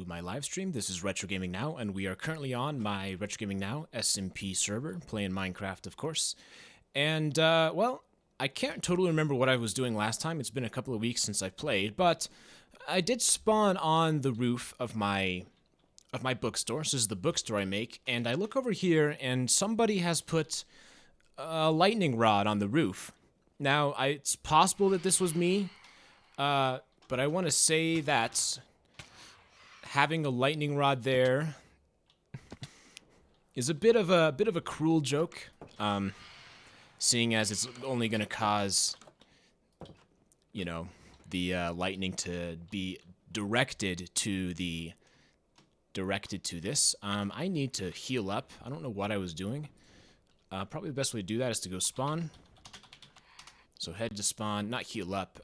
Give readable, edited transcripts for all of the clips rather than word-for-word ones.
to my live stream. This is Retro Gaming Now, and we are currently on my Retro Gaming Now SMP server, playing Minecraft, of course. And, well, I can't totally remember what I was doing last time. It's been a couple of weeks since I've played, but I did spawn on the roof of my bookstore. So this is the bookstore I make, and I look over here, and somebody has put a lightning rod on the roof. Now, it's possible that this was me, but I want to say that having a lightning rod there is a bit of a cruel joke, seeing as it's only going to cause, you know, the lightning to be directed to this. I need to heal up. I don't know what I was doing. Probably the best way to do that is to go spawn. So head to spawn, not heal up,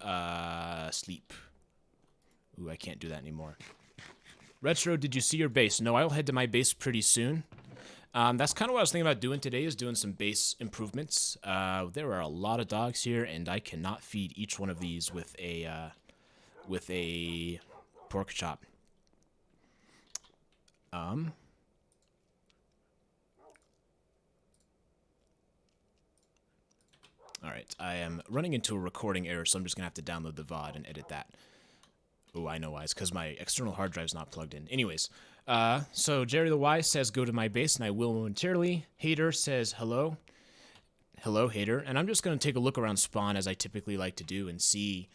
sleep. Ooh, I can't do that anymore. Retro, did you see your base? No, I'll head to my base pretty soon. That's kind of what I was thinking about doing today, is doing some base improvements. There are a lot of dogs here, and I cannot feed each one of these with a pork chop. Alright, I am running into a recording error, so I'm just going to have to download the VOD and edit that. Oh, I know why. It's because my external hard drive's not plugged in. Anyways, so Jerry the Wise says go to my base, and I will momentarily. Hater says hello. Hello, Hater. And I'm just going to take a look around spawn, as I typically like to do, and see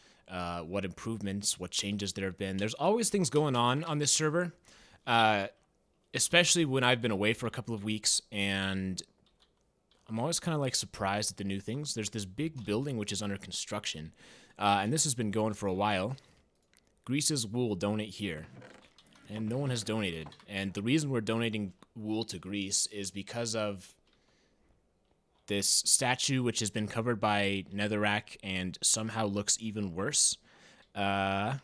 what improvements, what changes there have been. There's always things going on this server, especially when I've been away for a couple of weeks, and I'm always kind of like surprised at the new things. There's this big building which is under construction, and this has been going for a while. Grease's wool, donate here. And no one has donated. And the reason we're donating wool to Grease is because of this statue which has been covered by netherrack and somehow looks even worse. At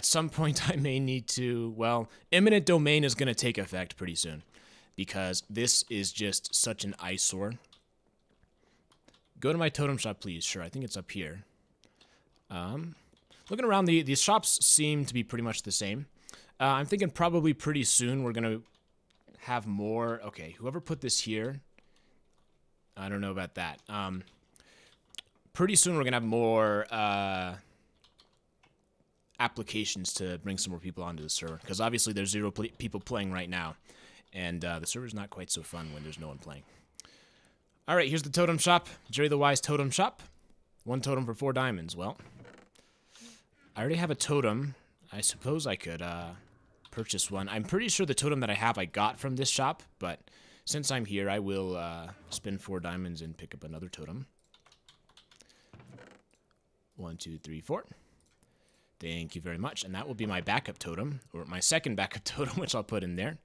some point I may need to, well, eminent domain is going to take effect pretty soon, because this is just such an eyesore. Go to my totem shop, please. Sure, I think it's up here. Looking around, the shops seem to be pretty much the same. I'm thinking probably pretty soon we're going to have more. Okay, whoever put this here, I don't know about that. Pretty soon we're going to have more applications to bring some more people onto the server, because obviously there's 0 people playing right now. And the server's not quite so fun when there's no one playing. Alright, here's the totem shop. Jerry the Wise totem shop. 1 totem for 4 diamonds. Well, I already have a totem. I suppose I could purchase one. I'm pretty sure the totem that I have I got from this shop, but since I'm here, I will spend 4 diamonds and pick up another totem. 1, 2, 3, 4. Thank you very much. And that will be my backup totem, or my second backup totem, which I'll put in there.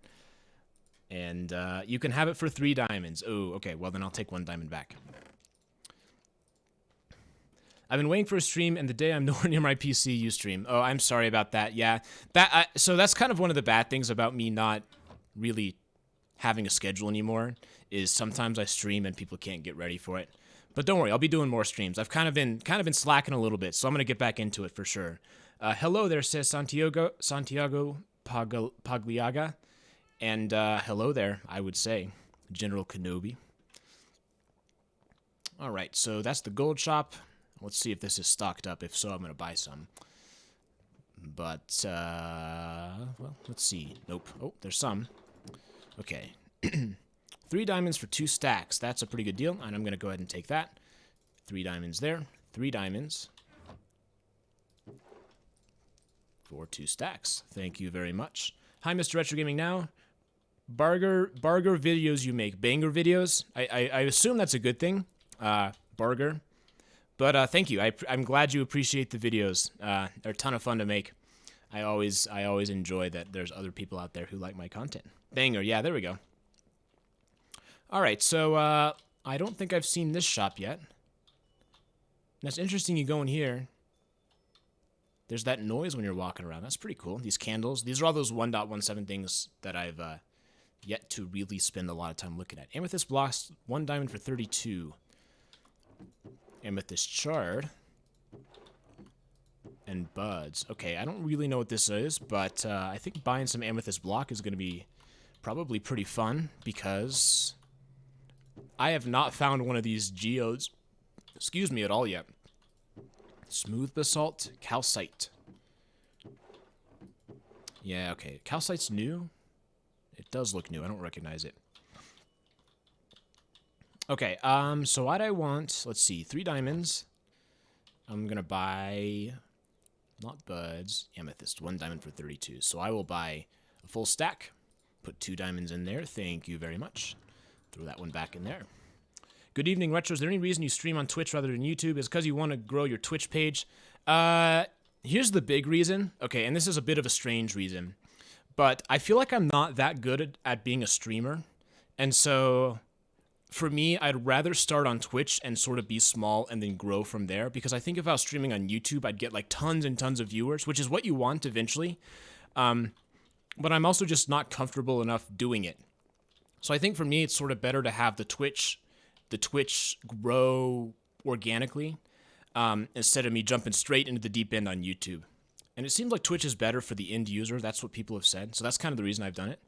And you can have it for 3 diamonds. Oh, okay. Well, then I'll take 1 diamond back. I've been waiting for a stream, and the day I'm nowhere near my PC, you stream. Oh, I'm sorry about that. Yeah, so that's kind of one of the bad things about me not really having a schedule anymore, is sometimes I stream and people can't get ready for it. But don't worry, I'll be doing more streams. I've kind of been slacking a little bit, so I'm gonna get back into it for sure. Hello there, says Santiago Pagliaga. And hello there, I would say, General Kenobi. Alright, so that's the gold shop. Let's see if this is stocked up. If so, I'm going to buy some. But, well, let's see. Nope. Oh, there's some. Okay. 3 diamonds for 2 stacks. That's a pretty good deal, and I'm going to go ahead and take that. 3 diamonds there. 3 diamonds for 2 stacks. Thank you very much. Hi, Mr. Retro Gaming Now. Barger videos you make. Banger videos? I assume that's a good thing. Barger. But thank you. I'm glad you appreciate the videos. They're a ton of fun to make. I always enjoy that there's other people out there who like my content. Banger. Yeah, there we go. All right, so I don't think I've seen this shop yet. That's interesting. You go in here. There's that noise when you're walking around. That's pretty cool. These candles. These are all those 1.17 things that I've yet to really spend a lot of time looking at. Amethyst blocks, 1 diamond for 32. Amethyst shard. And buds. Okay, I don't really know what this is, but I think buying some amethyst block is going to be probably pretty fun because I have not found one of these geodes, excuse me, at all yet. Smooth basalt, calcite. Yeah, okay. Calcite's new. It does look new. I don't recognize it. Okay, so what I want, let's see, 3 diamonds. I'm going to buy, not buds, amethyst, 1 diamond for 32. So I will buy a full stack, put 2 diamonds in there. Thank you very much. Throw that one back in there. Good evening, Retro. Is there any reason you stream on Twitch rather than YouTube? Is it because you want to grow your Twitch page? Here's the big reason. Okay, and this is a bit of a strange reason. But I feel like I'm not that good at being a streamer. And so, for me, I'd rather start on Twitch and sort of be small and then grow from there. Because I think if I was streaming on YouTube, I'd get like tons and tons of viewers, which is what you want eventually. But I'm also just not comfortable enough doing it. So I think for me, it's sort of better to have the Twitch grow organically instead of me jumping straight into the deep end on YouTube. And it seems like Twitch is better for the end user. That's what people have said. So that's kind of the reason I've done it.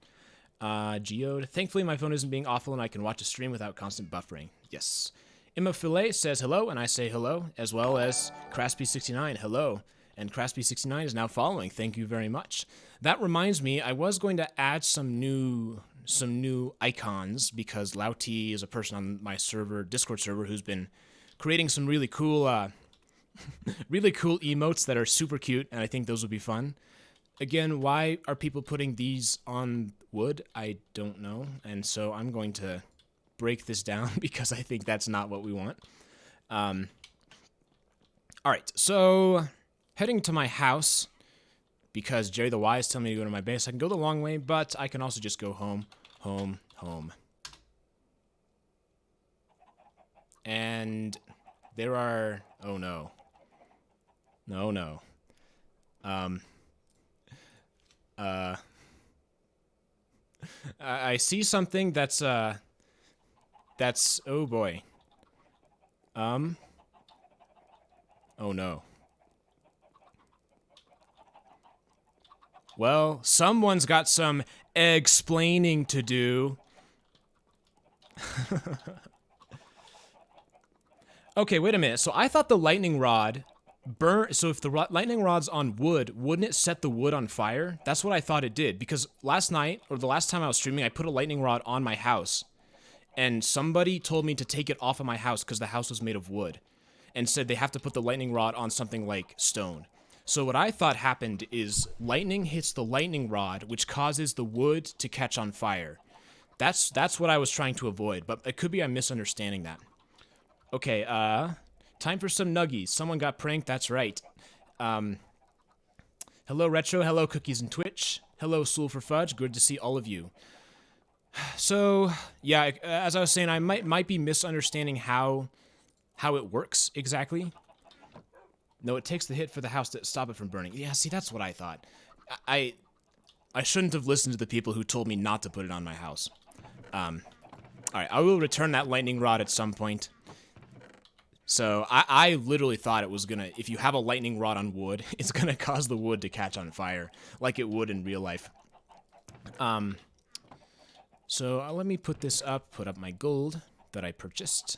Geode. Thankfully, my phone isn't being awful and I can watch a stream without constant buffering. Yes. Emma Filet says hello, and I say hello, as well as Craspy69. Hello. And Craspy69 is now following. Thank you very much. That reminds me, I was going to add some new icons because Lauti is a person on my server, Discord server, who's been creating some really cool emotes that are super cute, and I think those would be fun. Again, why are people putting these on wood? I don't know, and so I'm going to break this down because I think that's not what we want. All right, so heading to my house because Jerry the Wise told me to go to my base. I can go the long way, but I can also just go home, home, home. And there are... oh, no. No, no. I see something that's... oh, boy. Oh, no. Well, someone's got some egg-splaining to do. Okay, wait a minute. So I thought the lightning rod burn. So if the lightning rod's on wood, wouldn't it set the wood on fire? That's what I thought it did. Because last night, or the last time I was streaming, I put a lightning rod on my house. And somebody told me to take it off of my house because the house was made of wood. And said they have to put the lightning rod on something like stone. So what I thought happened is lightning hits the lightning rod, which causes the wood to catch on fire. That's what I was trying to avoid, but it could be I'm misunderstanding that. Okay, time for some nuggies. Someone got pranked, that's right. Hello, Retro. Hello, Cookies and Twitch. Hello, Soul for Fudge. Good to see all of you. So, yeah, as I was saying, I might be misunderstanding how it works exactly. No, it takes the hit for the house to stop it from burning. Yeah, see, that's what I thought. I shouldn't have listened to the people who told me not to put it on my house. Alright, I will return that lightning rod at some point. So, I literally thought it was gonna... if you have a lightning rod on wood, it's gonna cause the wood to catch on fire, like it would in real life. So, let me put this up, put up my gold that I purchased.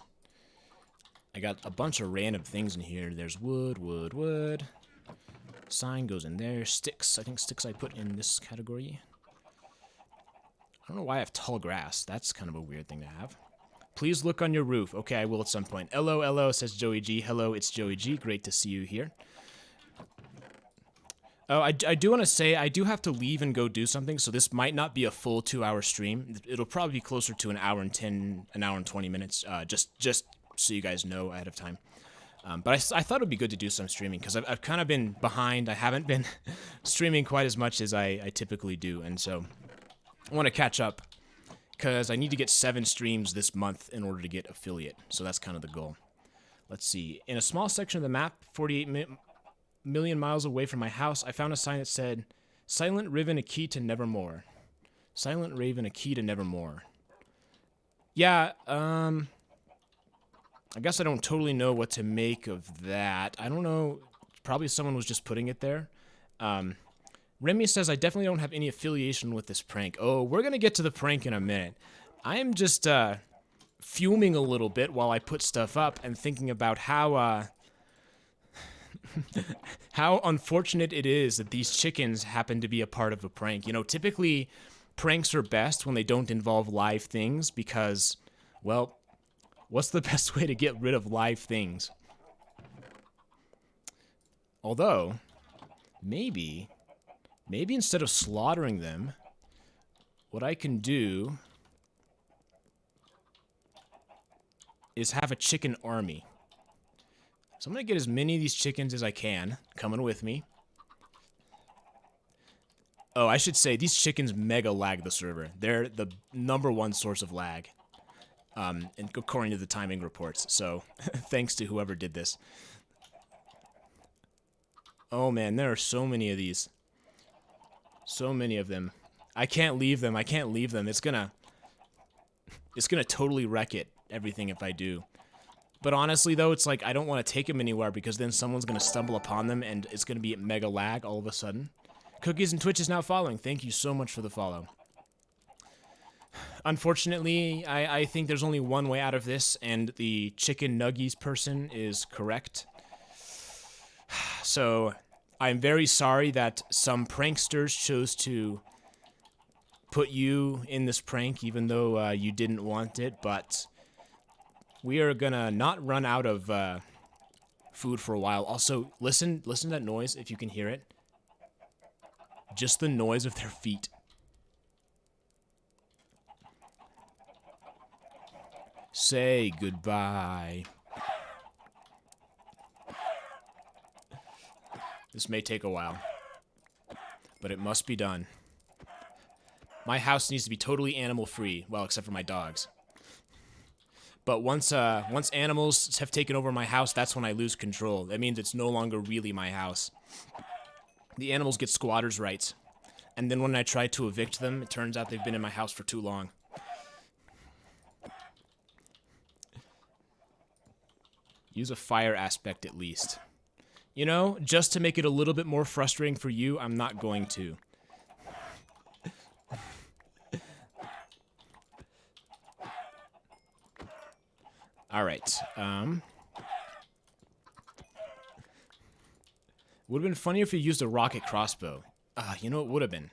I got a bunch of random things in here. There's wood, wood, wood. Sign goes in there. Sticks. I think sticks I put in this category. I don't know why I have tall grass. That's kind of a weird thing to have. Please look on your roof. Okay, I will at some point. LO, says Joey G. Hello, it's Joey G. Great to see you here. Oh, I do want to say, I do have to leave and go do something, so this might not be a full 2-hour stream. It'll probably be closer to an hour and 20 minutes. Just so you guys know ahead of time. But I thought it would be good to do some streaming, because I've kind of been behind. I haven't been streaming quite as much as I typically do, and so I want to catch up, because I need to get 7 streams this month in order to get affiliate, so that's kind of the goal. Let's see. In a small section of the map, 48 million miles away from my house, I found a sign that said, Silent Raven, a key to Nevermore. Silent Raven, a key to Nevermore. Yeah, I guess I don't totally know what to make of that. I don't know. Probably someone was just putting it there. Remy says, I definitely don't have any affiliation with this prank. Oh, we're going to get to the prank in a minute. I am just fuming a little bit while I put stuff up and thinking about how how unfortunate it is that these chickens happen to be a part of a prank. You know, typically pranks are best when they don't involve live things because, well, what's the best way to get rid of live things? Although, maybe instead of slaughtering them, what I can do is have a chicken army. So I'm going to get as many of these chickens as I can coming with me. Oh, I should say, these chickens mega lag the server. They're the #1 source of lag, and according to the timing reports. So, thanks to whoever did this. Oh man, there are so many of these. So many of them. I can't leave them. I can't leave them. It's gonna totally wreck it, everything, if I do. But honestly, though, it's like I don't want to take them anywhere because then someone's going to stumble upon them and it's going to be at mega lag all of a sudden. Cookies and Twitch is now following. Thank you so much for the follow. Unfortunately, I think there's only one way out of this, and the chicken nuggies person is correct. So, I'm very sorry that some pranksters chose to put you in this prank, even though you didn't want it, but we are gonna not run out of food for a while. Also, listen to that noise if you can hear it. Just the noise of their feet. Say goodbye. This may take a while, but it must be done. My house needs to be totally animal-free, well, except for my dogs. But once animals have taken over my house, that's when I lose control. That means it's no longer really my house. The animals get squatters' rights. And then when I try to evict them, it turns out they've been in my house for too long. Use a fire aspect at least. You know, just to make it a little bit more frustrating for you, I'm not going to. Alright, would have been funny if you used a rocket crossbow. You know what would have been?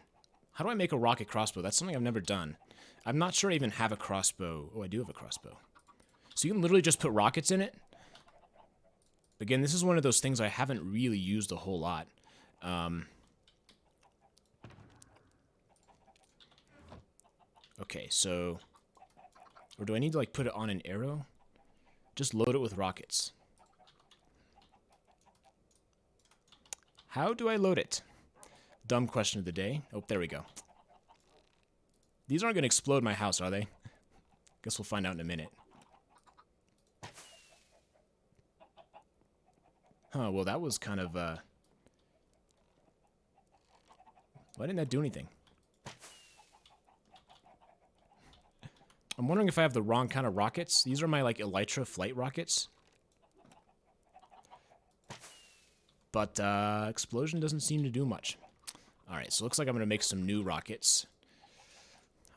How do I make a rocket crossbow? That's something I've never done. I'm not sure I even have a crossbow. Oh, I do have a crossbow. So you can literally just put rockets in it? Again, this is one of those things I haven't really used a whole lot. Okay, so... Or do I need to, like, put it on an arrow? Just load it with rockets. How do I load it? Dumb question of the day. Oh, there we go. These aren't going to explode my house, are they? Guess we'll find out in a minute. Huh, well that was kind of, why didn't that do anything? I'm wondering if I have the wrong kind of rockets. These are my, like, Elytra flight rockets. But, explosion doesn't seem to do much. Alright, so it looks like I'm going to make some new rockets.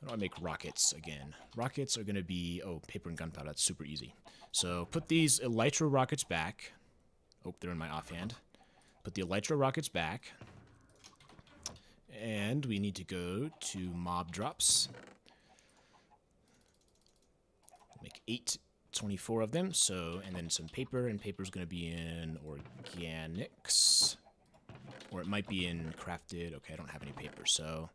How do I make rockets again? Rockets are going to be... Oh, paper and gunpowder. That's super easy. So, put these Elytra rockets back. Oh, they're in my offhand. Put the Elytra rockets back. And we need to go to mob drops. Make 24 of them, so, and then some paper, and paper's going to be in organics, or it might be in crafted. Okay, I don't have any paper, so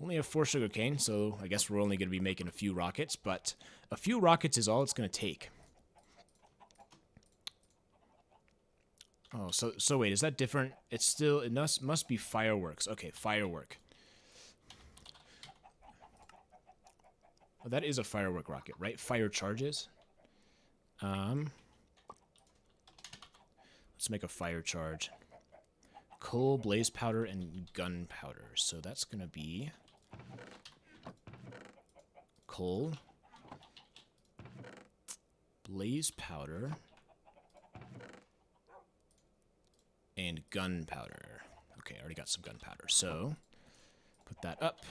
only have 4 sugarcane, so I guess we're only going to be making a few rockets, but a few rockets is all it's going to take. Oh, so wait, is that different? It's still, it must be fireworks. Okay, firework. Oh, that is a firework rocket, right? Fire charges. Let's make a fire charge. Coal, blaze powder, and gunpowder. So that's going to be coal, blaze powder, and gunpowder. Okay, I already got some gunpowder, so put that up.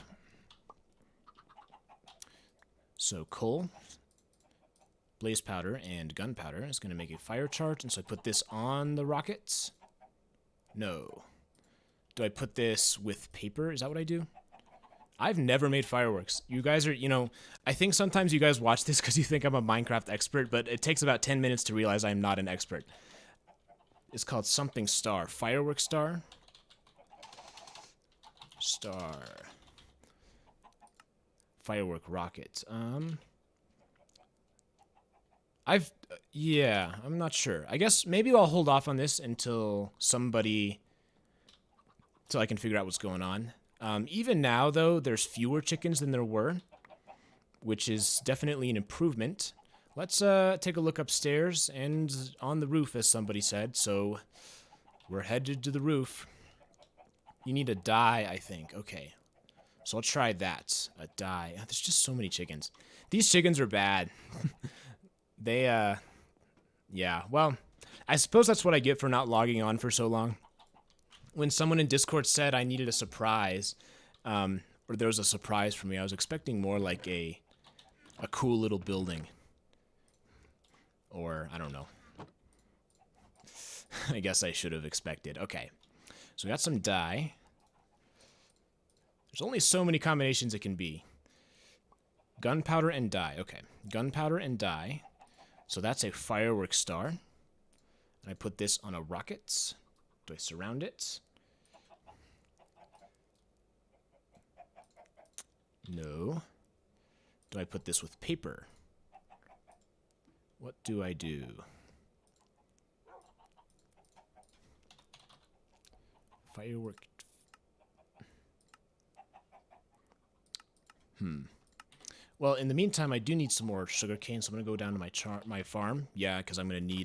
So coal, blaze powder, and gunpowder is going to make a fire charge, and so I put this on the rockets. No. Do I put this with paper? Is that what I do? I've never made fireworks. You guys are, you know, I think sometimes you guys watch this because you think I'm a Minecraft expert, but it takes about 10 minutes to realize I'm not an expert. It's called something star. Firework star? Star. Firework rocket. Yeah, I'm not sure. I guess maybe I'll hold off on this until I can figure out what's going on. Even now, though, there's fewer chickens than there were, which is definitely an improvement. Let's take a look upstairs and on the roof, as somebody said. So we're headed to the roof. You need a dye, I think. Okay. So I'll try that. A dye. Oh, there's just so many chickens. These chickens are bad. They, yeah. Well, I suppose that's what I get for not logging on for so long. When someone in Discord said I needed a surprise, or there was a surprise for me, I was expecting more like a cool little building. Or, I don't know. I guess I should have expected. Okay. So we got some dye. There's only so many combinations it can be. Gunpowder and dye. Okay. Gunpowder and dye. So that's a firework star. And I put this on a rocket. Do I surround it? No. Do I put this with paper? What do I do? Firework. Well, in the meantime, I do need some more sugarcane, so I'm going to go down to my farm. Yeah, because I'm going to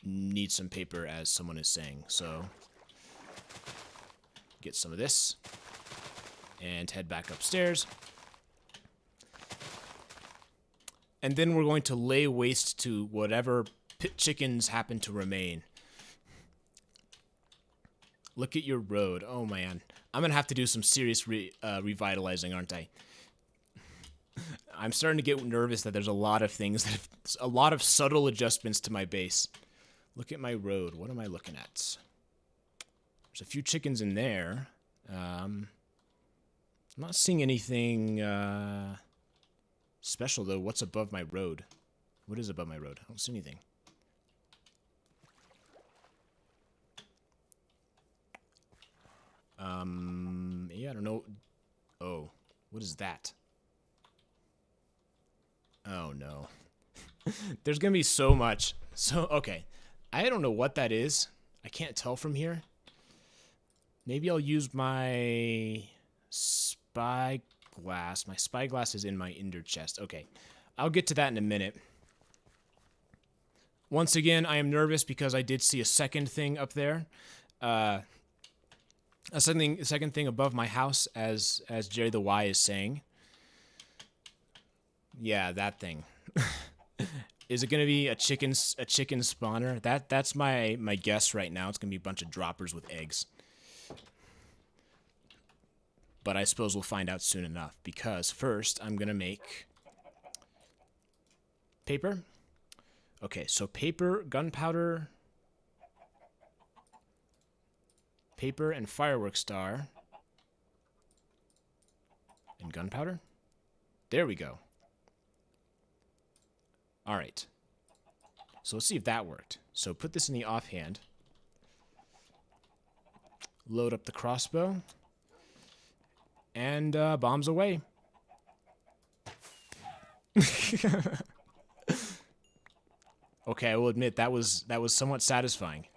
need some paper, as someone is saying. So, get some of this, and head back upstairs. And then we're going to lay waste to whatever pit chickens happen to remain. Look at your road. Oh, man. I'm going to have to do some serious revitalizing, aren't I? I'm starting to get nervous that there's a lot of things, a lot of subtle adjustments to my base. Look at my road. What am I looking at? There's a few chickens in there. I'm not seeing anything special, though. What's above my road? What is above my road? I don't see anything. Yeah, I don't know. Oh, what is that? Oh, no. There's going to be so much. So, okay. I don't know what that is. I can't tell from here. Maybe I'll use my spyglass. My spyglass is in my ender chest. Okay. I'll get to that in a minute. Once again, I am nervous because I did see a second thing up there. A second thing above my house, as Jerry the Y is saying. Yeah, that thing. Is it gonna be a chicken spawner? That's my guess right now. It's gonna be a bunch of droppers with eggs. But I suppose we'll find out soon enough, because first I'm gonna make paper. Okay, so paper, gunpowder, paper and firework star, and gunpowder. There we go. All right. So let's see if that worked. So put this in the offhand. Load up the crossbow. And bombs away. Okay, I will admit that was somewhat satisfying.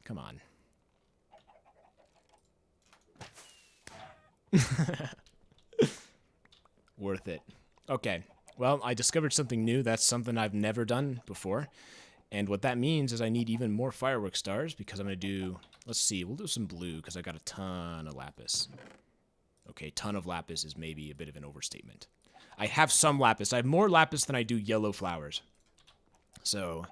Come on. Worth it. Okay. Well, I discovered something new. That's something I've never done before. And what that means is I need even more firework stars, because I'm going to do... Let's see. We'll do some blue, because I got a ton of lapis. Okay, ton of lapis is maybe a bit of an overstatement. I have some lapis. I have more lapis than I do yellow flowers. So,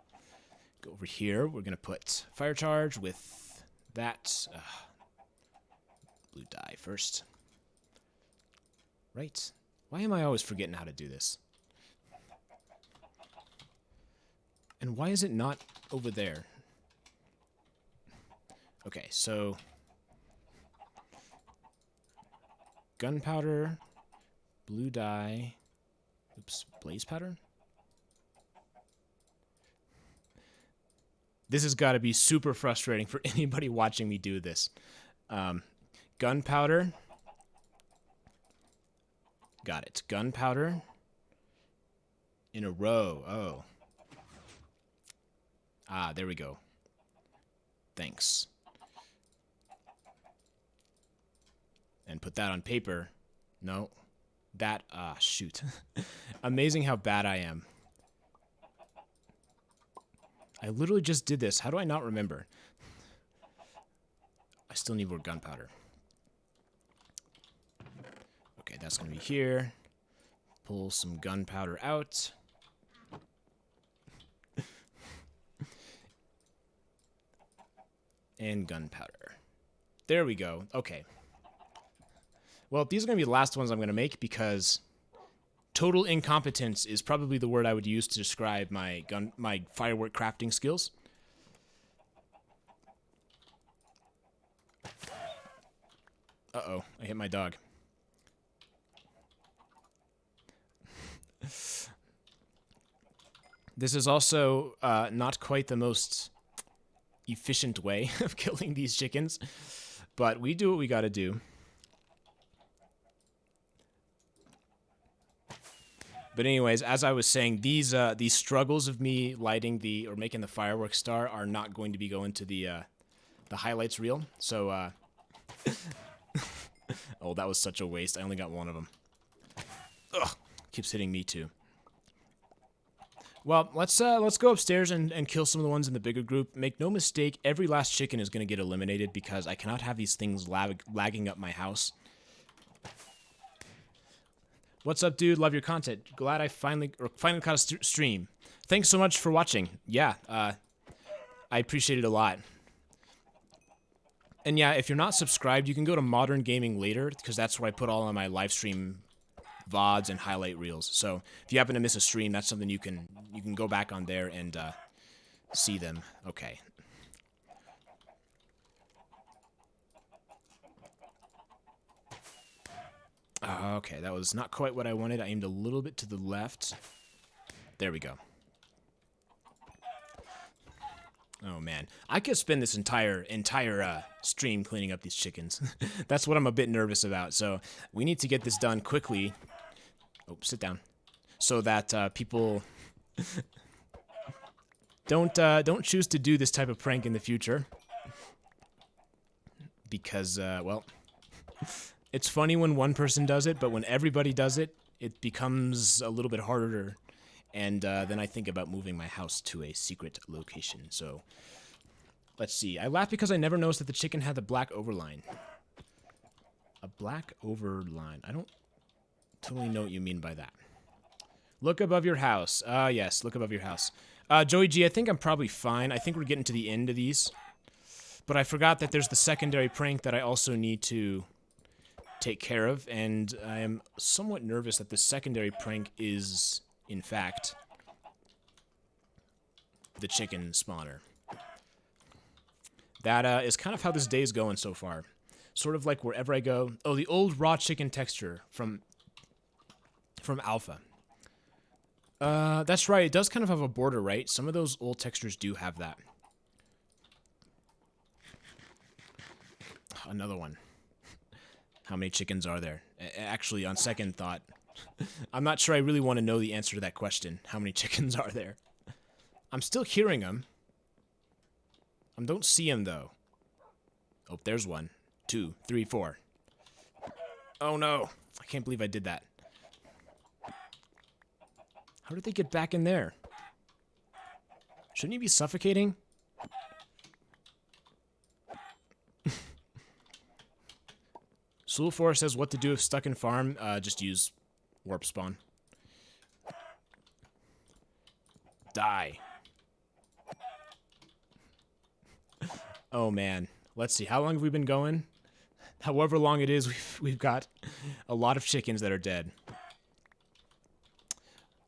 go over here. We're going to put fire charge with that. Blue dye first. Right. Why am I always forgetting how to do this? And why is it not over there? Okay, so gunpowder, blue dye, oops, blaze powder. This has got to be super frustrating for anybody watching me do this. Gunpowder. Got it. Gunpowder in a row. Oh. Ah, there we go. Thanks. And put that on paper. No. That, shoot. Amazing how bad I am. I literally just did this. How do I not remember? I still need more gunpowder. Okay, that's going to be here. Pull some gunpowder out. And gunpowder. There we go. Okay. Well, these are going to be the last ones I'm going to make because total incompetence is probably the word I would use to describe my firework crafting skills. Uh-oh, I hit my dog. This is also not quite the most efficient way of killing these chickens, but we do what we gotta do. But anyways, as I was saying, these struggles of me lighting or making the fireworks star are not going to be going to the highlights reel. So, oh, that was such a waste. I only got one of them. Ugh, keeps hitting me too. Well, let's go upstairs and kill some of the ones in the bigger group. Make no mistake, every last chicken is going to get eliminated because I cannot have these things lagging up my house. What's up, dude? Love your content. Glad I finally caught a stream. Thanks so much for watching. Yeah, I appreciate it a lot. And yeah, if you're not subscribed, you can go to Modern Gaming later because that's where I put all of my live stream VODs and highlight reels. So if you happen to miss a stream, that's something you can go back on there and see them. Okay. Okay, that was not quite what I wanted. I aimed a little bit to the left. There we go. Oh man, I could spend this entire stream cleaning up these chickens. That's what I'm a bit nervous about. So we need to get this done quickly. Oh, sit down, so that people don't choose to do this type of prank in the future. Because well, it's funny when one person does it, but when everybody does it, it becomes a little bit harder. And then I think about moving my house to a secret location. So, let's see. I laugh because I never noticed that the chicken had the black overline. A black overline. I don't totally know what you mean by that. Look above your house. Yes, look above your house. Joey G, I think I'm probably fine. I think we're getting to the end of these. But I forgot that there's the secondary prank that I also need to take care of. And I am somewhat nervous that the secondary prank is, in fact, the chicken spawner. That is kind of how this day is going so far. Sort of like wherever I go. Oh, the old raw chicken texture from Alpha. That's right. It does kind of have a border, right? Some of those old textures do have that. Another one. How many chickens are there? Actually, on second thought, I'm not sure I really want to know the answer to that question. How many chickens are there? I'm still hearing them. I don't see them, though. Oh, there's 1, 2, 3, 4. Oh, no. I can't believe I did that. How did they get back in there? Shouldn't you be suffocating? Sulfor says what to do if stuck in farm. Just use warp spawn. Die. Oh, man. Let's see. How long have we been going? However long it is, we've got a lot of chickens that are dead.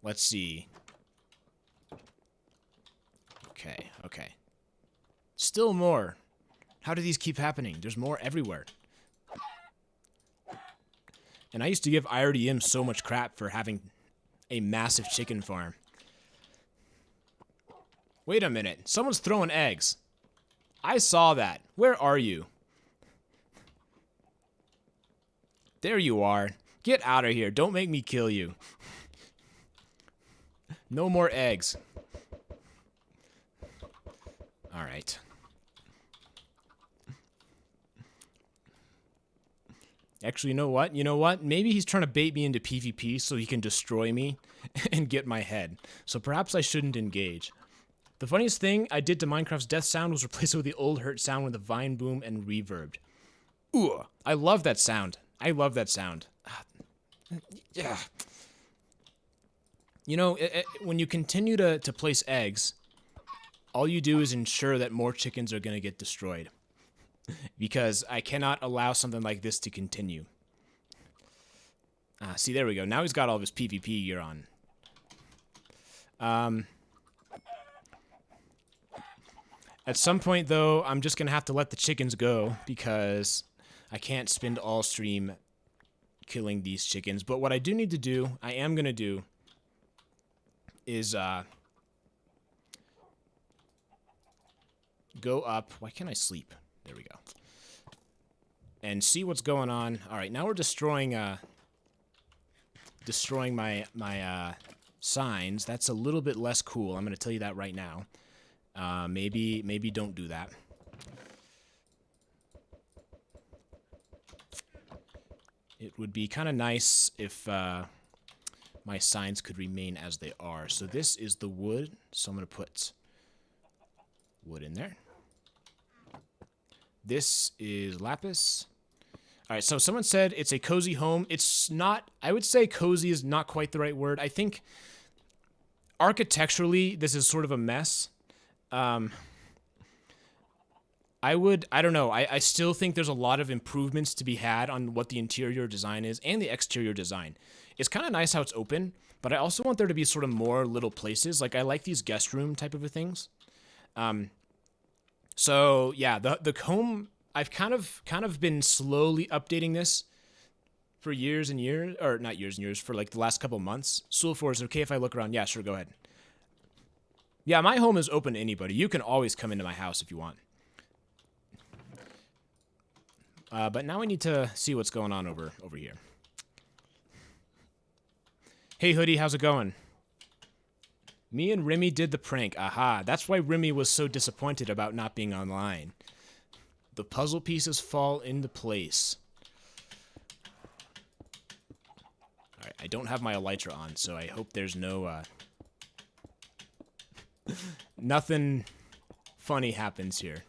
Let's see. Okay, okay. Still more. How do these keep happening? There's more everywhere. And I used to give IRDM so much crap for having a massive chicken farm. Wait a minute. Someone's throwing eggs. I saw that. Where are you? There you are. Get out of here. Don't make me kill you. No more eggs. All right. Actually, you know what? You know what? Maybe he's trying to bait me into PvP so he can destroy me and get my head. So perhaps I shouldn't engage. The funniest thing I did to Minecraft's death sound was replace it with the old hurt sound with a vine boom and reverb. Ooh, I love that sound. I love that sound. Yeah. You know, when you continue to place eggs, all you do is ensure that more chickens are going to get destroyed. Because I cannot allow something like this to continue. See, there we go. Now he's got all of his PvP gear on. At some point, though, I'm just going to have to let the chickens go because I can't spend all stream killing these chickens. But what I do need to do, I am going to do, is go up. Why can't I sleep? There we go. And see what's going on. All right, now we're destroying my signs. That's a little bit less cool. I'm going to tell you that right now. Maybe don't do that. It would be kind of nice if my signs could remain as they are. So this is the wood. So I'm going to put wood in there. This is lapis. All right, so someone said it's a cozy home. It's not, I would say cozy is not quite the right word. I think architecturally, this is sort of a mess. I don't know. I still think there's a lot of improvements to be had on what the interior design is and the exterior design. It's kind of nice how it's open, but I also want there to be sort of more little places. Like I like these guest room type of things. So yeah, the home, I've kind of been slowly updating this for years and years, or not years and years, for like the last couple months. Sulfur, is it okay if I look around? Yeah, sure, go ahead. Yeah, my home is open to anybody. You can always come into my house if you want. But now I need to see what's going on over here. Hey, Hoodie, how's it going? Me and Remy did the prank. Aha, that's why Remy was so disappointed about not being online. The puzzle pieces fall into place. Alright, I don't have my elytra on, so I hope there's no, nothing funny happens here.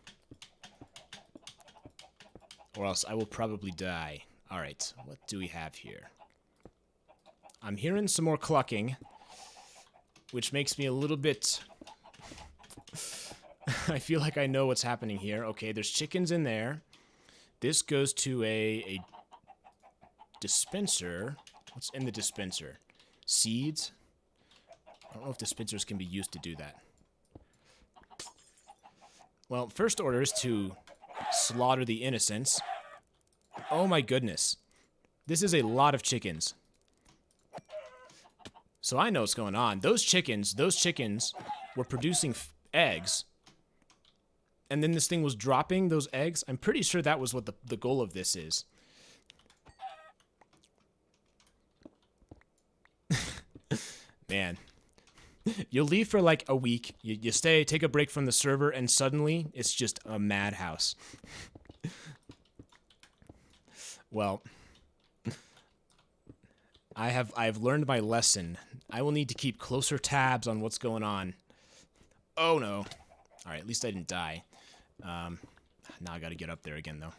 Or else I will probably die. Alright, what do we have here? I'm hearing some more clucking, which makes me a little bit... I feel like I know what's happening here. Okay, there's chickens in there. This goes to a dispenser. What's in the dispenser? Seeds? I don't know if dispensers can be used to do that. Well, first order is to slaughter the innocents. Oh my goodness. This is a lot of chickens. So I know what's going on. Those chickens were producing eggs. And then this thing was dropping those eggs. I'm pretty sure that was what the goal of this is. Man. You'll leave for like a week. You stay, take a break from the server, and suddenly it's just a madhouse. Well, I've learned my lesson. I will need to keep closer tabs on what's going on. Oh no. Alright, at least I didn't die. Now I gotta get up there again, though.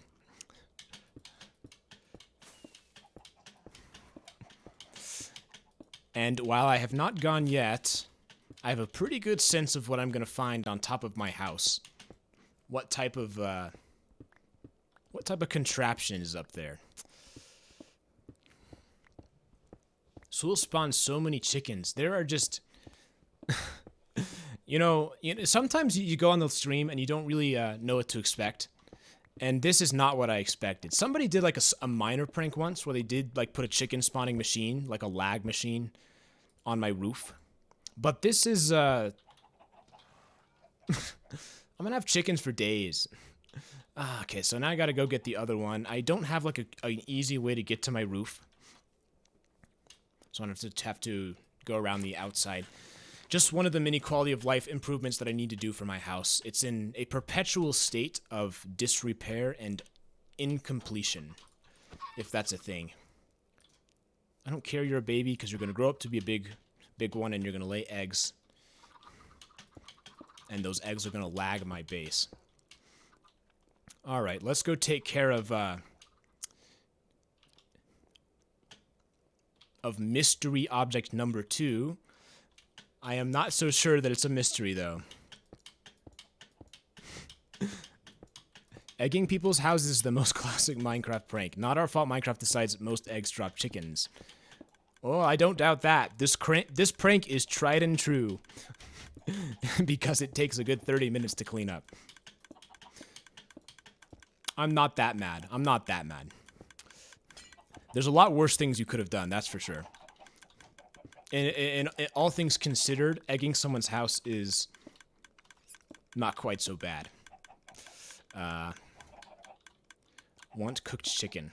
And while I have not gone yet, I have a pretty good sense of what I'm gonna find on top of my house. What type of contraption is up there? So we'll spawn so many chickens. There are just, you know, sometimes you go on the stream and you don't really know what to expect. And this is not what I expected. Somebody did like a minor prank once where they did like put a chicken spawning machine, like a lag machine, on my roof. But this is, I'm gonna have chickens for days. Okay, so now I gotta go get the other one. I don't have like an easy way to get to my roof. So I'm gonna have to go around the outside. Just one of the many quality of life improvements that I need to do for my house. It's in a perpetual state of disrepair and incompletion, if that's a thing. I don't care you're a baby, because you're gonna grow up to be a big one, and you're gonna lay eggs. And those eggs are gonna lag my base. Alright, let's go take care of mystery object number 2. I am not so sure that it's a mystery, though. Egging people's houses is the most classic Minecraft prank. Not our fault Minecraft decides most eggs drop chickens. Oh, I don't doubt that. This prank is tried and true. Because it takes a good 30 minutes to clean up. I'm not that mad. I'm not that mad. There's a lot worse things you could have done, that's for sure. And all things considered, egging someone's house is not quite so bad. Want cooked chicken.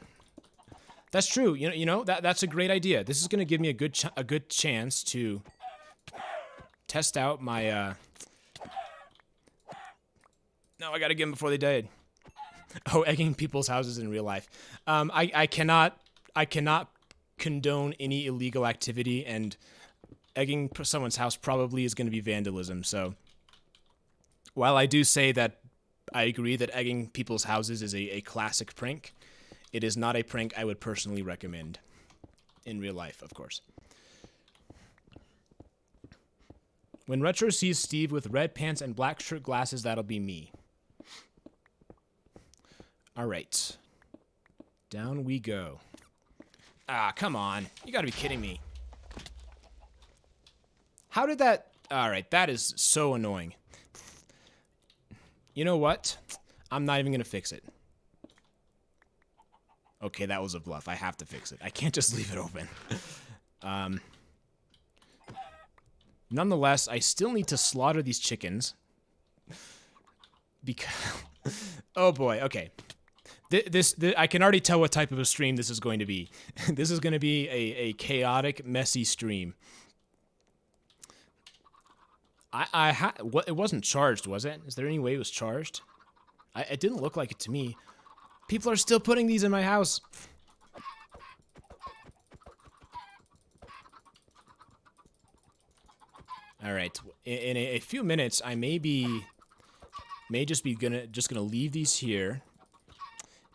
That's true. You know that's a great idea. This is going to give me a good chance to test out my No, I got to get them before they died. Oh, egging people's houses in real life. I cannot condone any illegal activity, and egging someone's house probably is going to be vandalism. So while I do say that I agree that egging people's houses is a classic prank, it is not a prank I would personally recommend in real life, of course. When Retro sees Steve with red pants and black shirt glasses, that'll be me. All right. Down we go. Ah, come on. You gotta be kidding me. How did that... Alright, that is so annoying. You know what? I'm not even gonna fix it. Okay, that was a bluff. I have to fix it. I can't just leave it open. Nonetheless, I still need to slaughter these chickens. Because... Oh boy, okay. This I can already tell what type of a stream this is going to be. This is going to be a chaotic, messy stream. It wasn't charged, was it? Is there any way it was charged? It didn't look like it to me. People are still putting these in my house. All right. In a few minutes, I may just be gonna leave these here.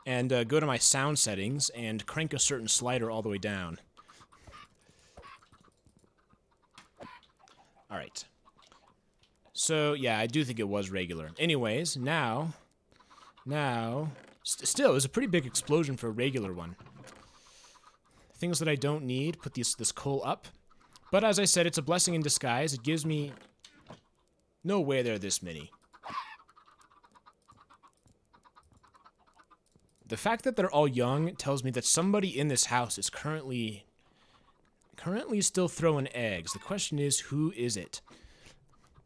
And go to my sound settings and crank a certain slider all the way down. Alright. So, yeah, I do think it was regular. Anyways, now... Still, it was a pretty big explosion for a regular one. Things that I don't need, put this coal up. But as I said, it's a blessing in disguise. It gives me... No way there are this many. The fact that they're all young tells me that somebody in this house is currently still throwing eggs. The question is, who is it?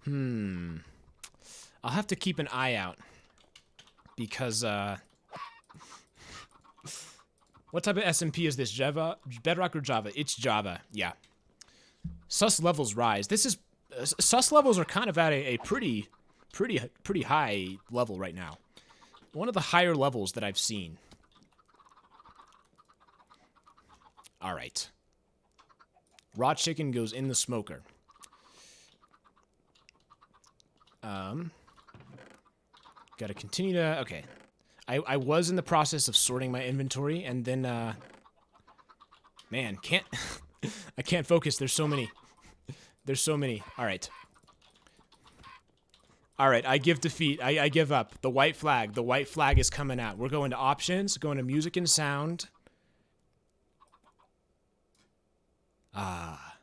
I'll have to keep an eye out. Because, what type of SMP is this? Java? Bedrock or Java? It's Java, yeah. Sus levels rise. This is... sus levels are kind of at a pretty high level right now. One of the higher levels that I've seen. All right. Raw chicken goes in the smoker. Gotta continue to... Okay. I was in the process of sorting my inventory, and then, man, can't... I can't focus. There's so many. There's so many. All right. All right, I give defeat. I give up. The white flag. The white flag is coming out. We're going to options, going to music and sound. Ah.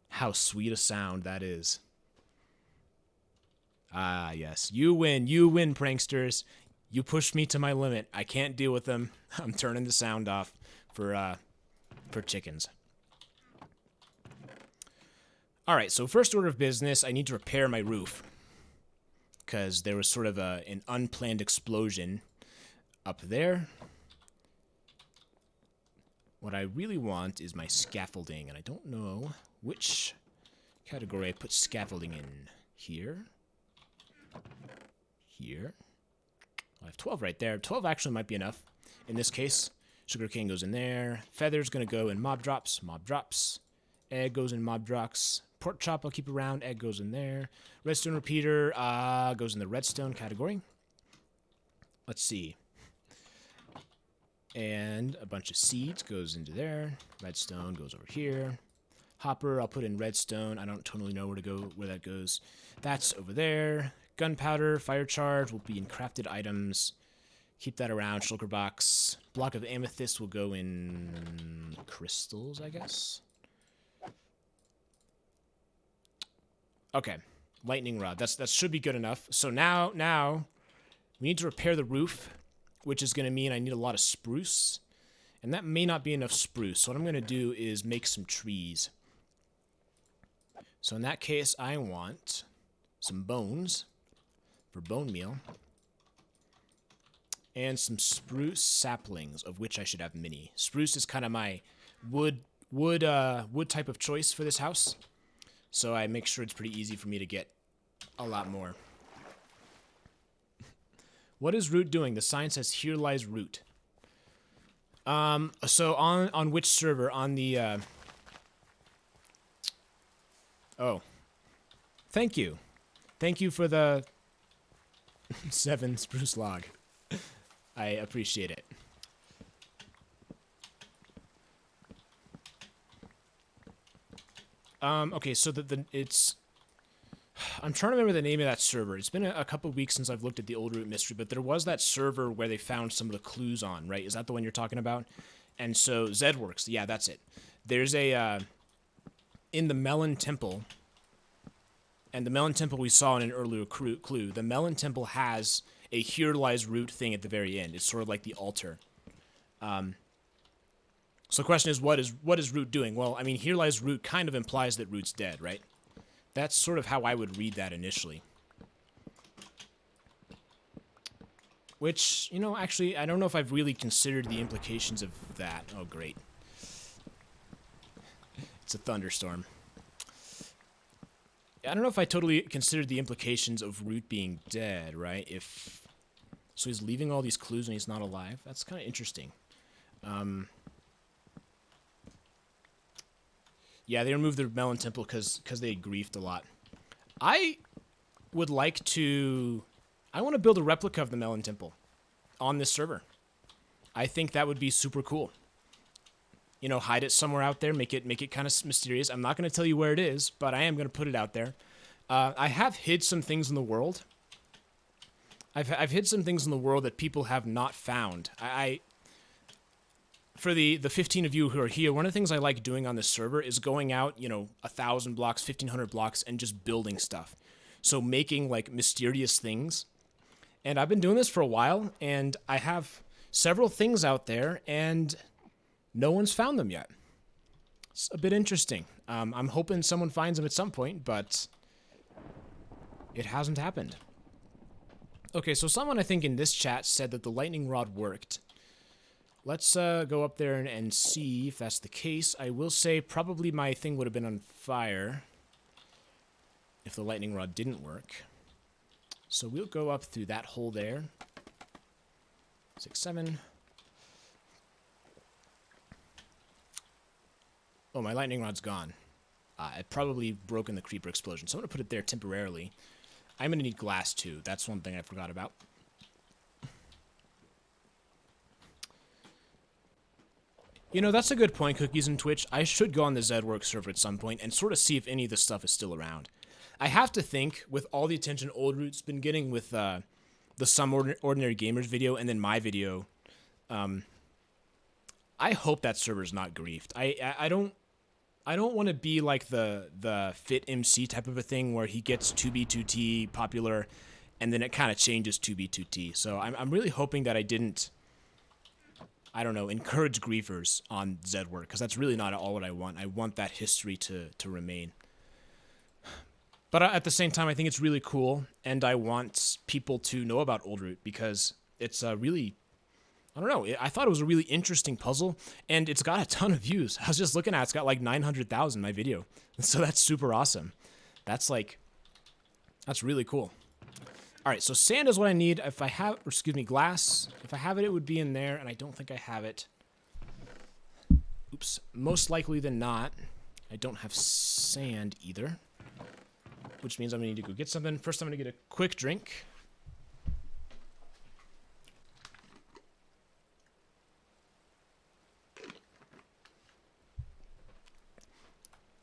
How sweet a sound that is. Ah, yes. You win, pranksters. You pushed me to my limit. I can't deal with them. I'm turning the sound off for chickens. All right, so first order of business, I need to repair my roof. Because there was sort of an unplanned explosion up there. What I really want is my scaffolding, and I don't know which category I put scaffolding in. Here. Here. I have 12 right there. 12 actually might be enough. In this case, sugarcane goes in there. Feather's going to go in mob drops. Mob drops. Egg goes in mob drops. Pork chop I'll keep around. Egg goes in there. Redstone repeater goes in the redstone category. Let's see. And a bunch of seeds goes into there. Redstone goes over here. Hopper I'll put in redstone. I don't totally know where that goes. That's over there. Gunpowder, fire charge will be in crafted items. Keep that around. Shulker box. Block of amethyst will go in crystals, I guess. Okay. Lightning rod. That should be good enough. So now we need to repair the roof, which is going to mean I need a lot of spruce. And that may not be enough spruce. So what I'm going to do is make some trees. So in that case, I want some bones for bone meal. And some spruce saplings, of which I should have many. Spruce is kind of my wood type of choice for this house. So I make sure it's pretty easy for me to get a lot more. What is Root doing? The sign says, here lies Root. So on which server? On the, Oh. Thank you. Thank you for the 7 spruce log. I appreciate it. Okay, so it's... I'm trying to remember the name of that server. It's been a couple weeks since I've looked at the old Root mystery, but there was that server where they found some of the clues on, right? Is that the one you're talking about? And so, Zedworks, yeah, that's it. There's a, in the Melon Temple, and the Melon Temple we saw in an earlier clue, the Melon Temple has a Here Lies Root thing at the very end. It's sort of like the altar. So the question is, what is Root doing? Well, I mean, Here Lies Root kind of implies that Root's dead, right? That's sort of how I would read that initially. Which, you know, actually, I don't know if I've really considered the implications of that. Oh, great. It's a thunderstorm. I don't know if I totally considered the implications of Root being dead, right? So he's leaving all these clues and he's not alive? That's kind of interesting. Yeah, they removed the Melon Temple because they griefed a lot. I would like to... I want to build a replica of the Melon Temple on this server. I think that would be super cool. You know, hide it somewhere out there, make it kind of mysterious. I'm not going to tell you where it is, but I am going to put it out there. I have hid some things in the world. I've hid some things in the world that people have not found. For the 15 of you who are here, one of the things I like doing on this server is going out, you know, 1,000 blocks, 1,500 blocks, and just building stuff. So making, like, mysterious things. And I've been doing this for a while, and I have several things out there, and no one's found them yet. It's a bit interesting. I'm hoping someone finds them at some point, but it hasn't happened. Okay, so someone, I think, in this chat said that the lightning rod worked. Let's go up there and see if that's the case. I will say probably my thing would have been on fire if the lightning rod didn't work. So we'll go up through that hole there. 6, 7. Oh, my lightning rod's gone. I've probably broken the creeper explosion, so I'm going to put it there temporarily. I'm going to need glass, too. That's one thing I forgot about. You know, that's a good point, Cookies and Twitch. I should go on the Zedworks server at some point and sort of see if any of this stuff is still around. I have to think, with all the attention Old Root's been getting with the Some Ordinary Gamers video and then my video, I hope that server's not griefed. I don't want to be like the Fit MC type of a thing where he gets 2B2T popular and then it kind of changes 2B2T. So I'm really hoping that I didn't, I don't know, encourage griefers on Zedward, because that's really not all what I want. I want that history to remain. But at the same time, I think it's really cool, and I want people to know about Old Root because it's really, I don't know, I thought it was a really interesting puzzle, and it's got a ton of views. I was just looking at it, it's got like 900,000 my video. So that's super awesome. That's really cool. All right, so sand is what I need. If I have, or excuse me, glass. If I have it, it would be in there, and I don't think I have it. Oops. Most likely than not, I don't have sand either, which means I'm gonna need to go get something. First, I'm gonna get a quick drink.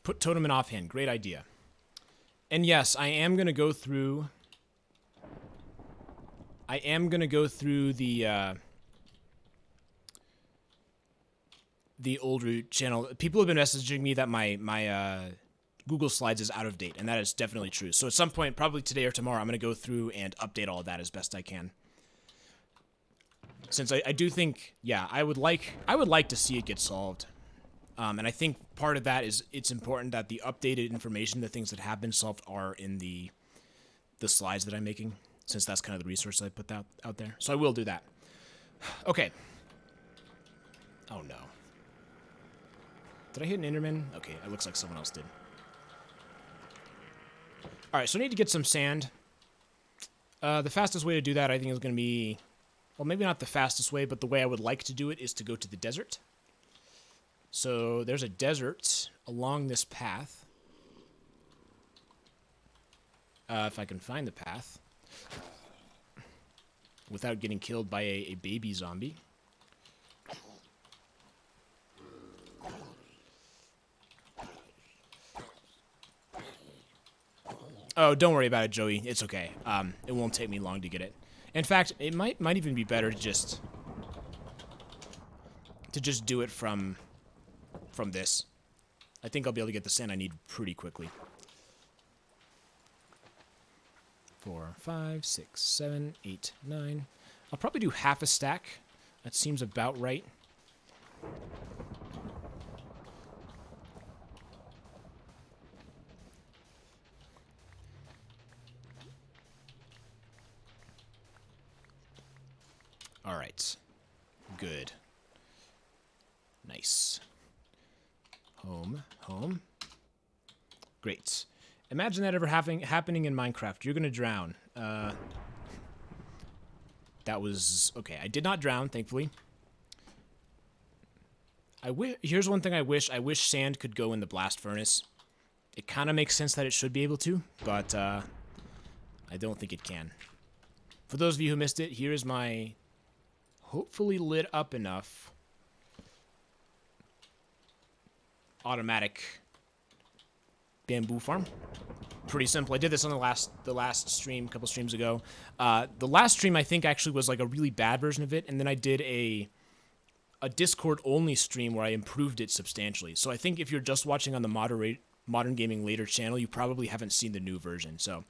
Put Totem in offhand. Great idea. And yes, I am gonna go through. The Old Root channel. People have been messaging me that my Google Slides is out of date, and that is definitely true. So at some point, probably today or tomorrow, I'm going to go through and update all of that as best I can. Since I do think, yeah, I would like to see it get solved. And I think part of that is it's important that the updated information, the things that have been solved, are in the slides that I'm making, since that's kind of the resource I put out there. So I will do that. Okay. Oh, no. Did I hit an Enderman? Okay, it looks like someone else did. All right, so I need to get some sand. The fastest way to do that, I think, is going to be... Well, maybe not the fastest way, but the way I would like to do it is to go to the desert. So there's a desert along this path. If I can find the path. Without getting killed by a baby zombie. Oh, don't worry about it, Joey. It's okay. It won't take me long to get it. In fact, it might even be better to just do it from this. I think I'll be able to get the sand I need pretty quickly. 4, 5, 6, 7, 8, 9. I'll probably do half a stack. That seems about right. All right. Good. Nice. Home. Great. Imagine that ever happening in Minecraft. You're gonna drown. That was... Okay, I did not drown, thankfully. Here's one thing I wish. I wish sand could go in the blast furnace. It kind of makes sense that it should be able to, but I don't think it can. For those of you who missed it, here is my... hopefully lit up enough automatic bamboo farm. Pretty simple. I did this on the last stream, a couple streams ago. The last stream, I think, actually was like a really bad version of it, and then I did a Discord only stream where I improved it substantially. So I think if you're just watching on the Modern Gaming Later channel, you probably haven't seen the new version. So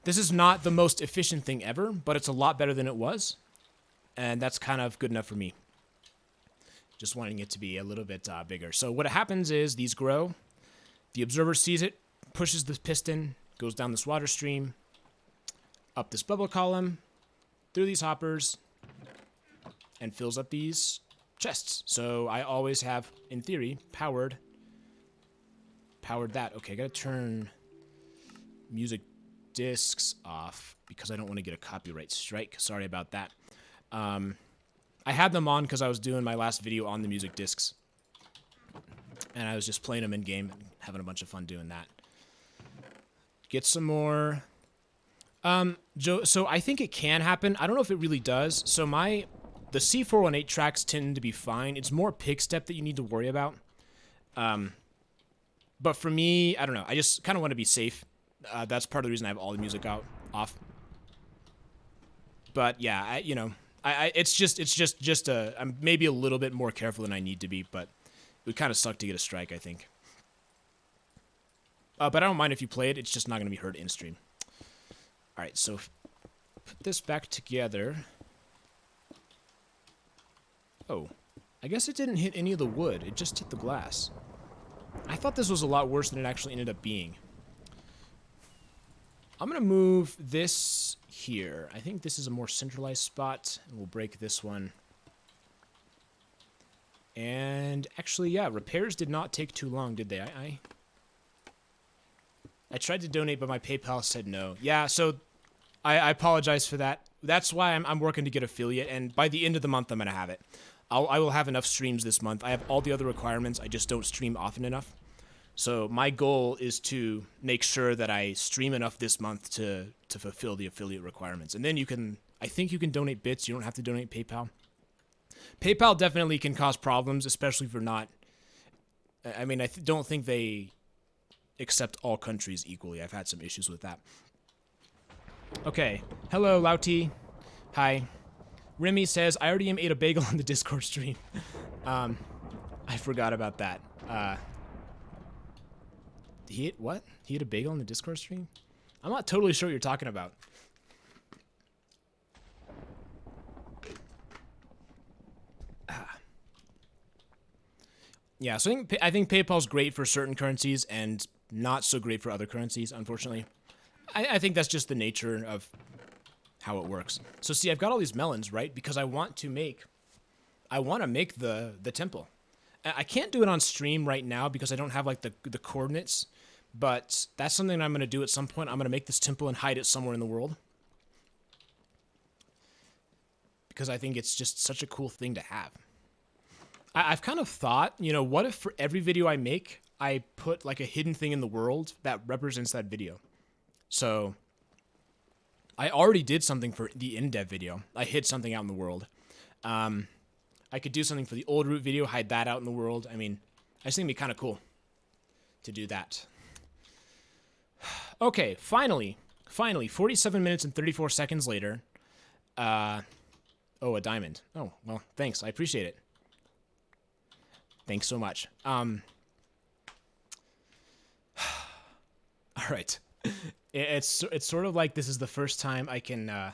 this is not the most efficient thing ever, but it's a lot better than it was. And that's kind of good enough for me. Just wanting it to be a little bit bigger. So what happens is these grow. The observer sees it, pushes the piston, goes down this water stream, up this bubble column, through these hoppers, and fills up these chests. So I always have, in theory, powered that. Okay, I gotta turn music discs off because I don't want to get a copyright strike. Sorry about that. I had them on because I was doing my last video on the music discs. And I was just playing them in-game and having a bunch of fun doing that. Get some more. So I think it can happen. I don't know if it really does. So the C418 tracks tend to be fine. It's more pig step that you need to worry about. But for me, I don't know. I just kind of want to be safe. That's part of the reason I have all the music off. But yeah, it's just I'm maybe a little bit more careful than I need to be, but it would kind of suck to get a strike, I think. But I don't mind if you play it. It's just not going to be heard in stream. All right, so put this back together. Oh, I guess it didn't hit any of the wood. It just hit the glass. I thought this was a lot worse than it actually ended up being. I'm going to move this here. I think this is a more centralized spot, and we'll break this one. And actually, yeah, repairs did not take too long, did they? I tried to donate, but my PayPal said no. Yeah, so I apologize for that. That's why I'm working to get affiliate, and by the end of the month, I'm going to have it. I will have enough streams this month. I have all the other requirements. I just don't stream often enough. So my goal is to make sure that I stream enough this month to fulfill the affiliate requirements. And then I think you can donate bits. You don't have to donate PayPal. PayPal definitely can cause problems, especially for not... I mean, don't think they accept all countries equally. I've had some issues with that. Okay. Hello, Lauti. Hi. Remy says, I already ate a bagel on the Discord stream. I forgot about that. He ate what? He ate a bagel on the Discord stream? I'm not totally sure what you're talking about. Yeah, so I think PayPal's great for certain currencies and not so great for other currencies, unfortunately. I think that's just the nature of how it works. So see, I've got all these melons, right? Because I want to make the temple. I can't do it on stream right now because I don't have like the coordinates, but that's something that I'm going to do at some point. I'm going to make this temple and hide it somewhere in the world. Because I think it's just such a cool thing to have. I've kind of thought, what if for every video I make, I put like a hidden thing in the world that represents that video? So I already did something for the in-dev video. I hid something out in the world. I could do something for the old root video, hide that out in the world. I mean, I just think it'd be kind of cool to do that. Okay, finally, 47 minutes and 34 seconds later. Oh, a diamond. Oh, well, thanks. I appreciate it. Thanks so much. All right. It's sort of like this is the first time I can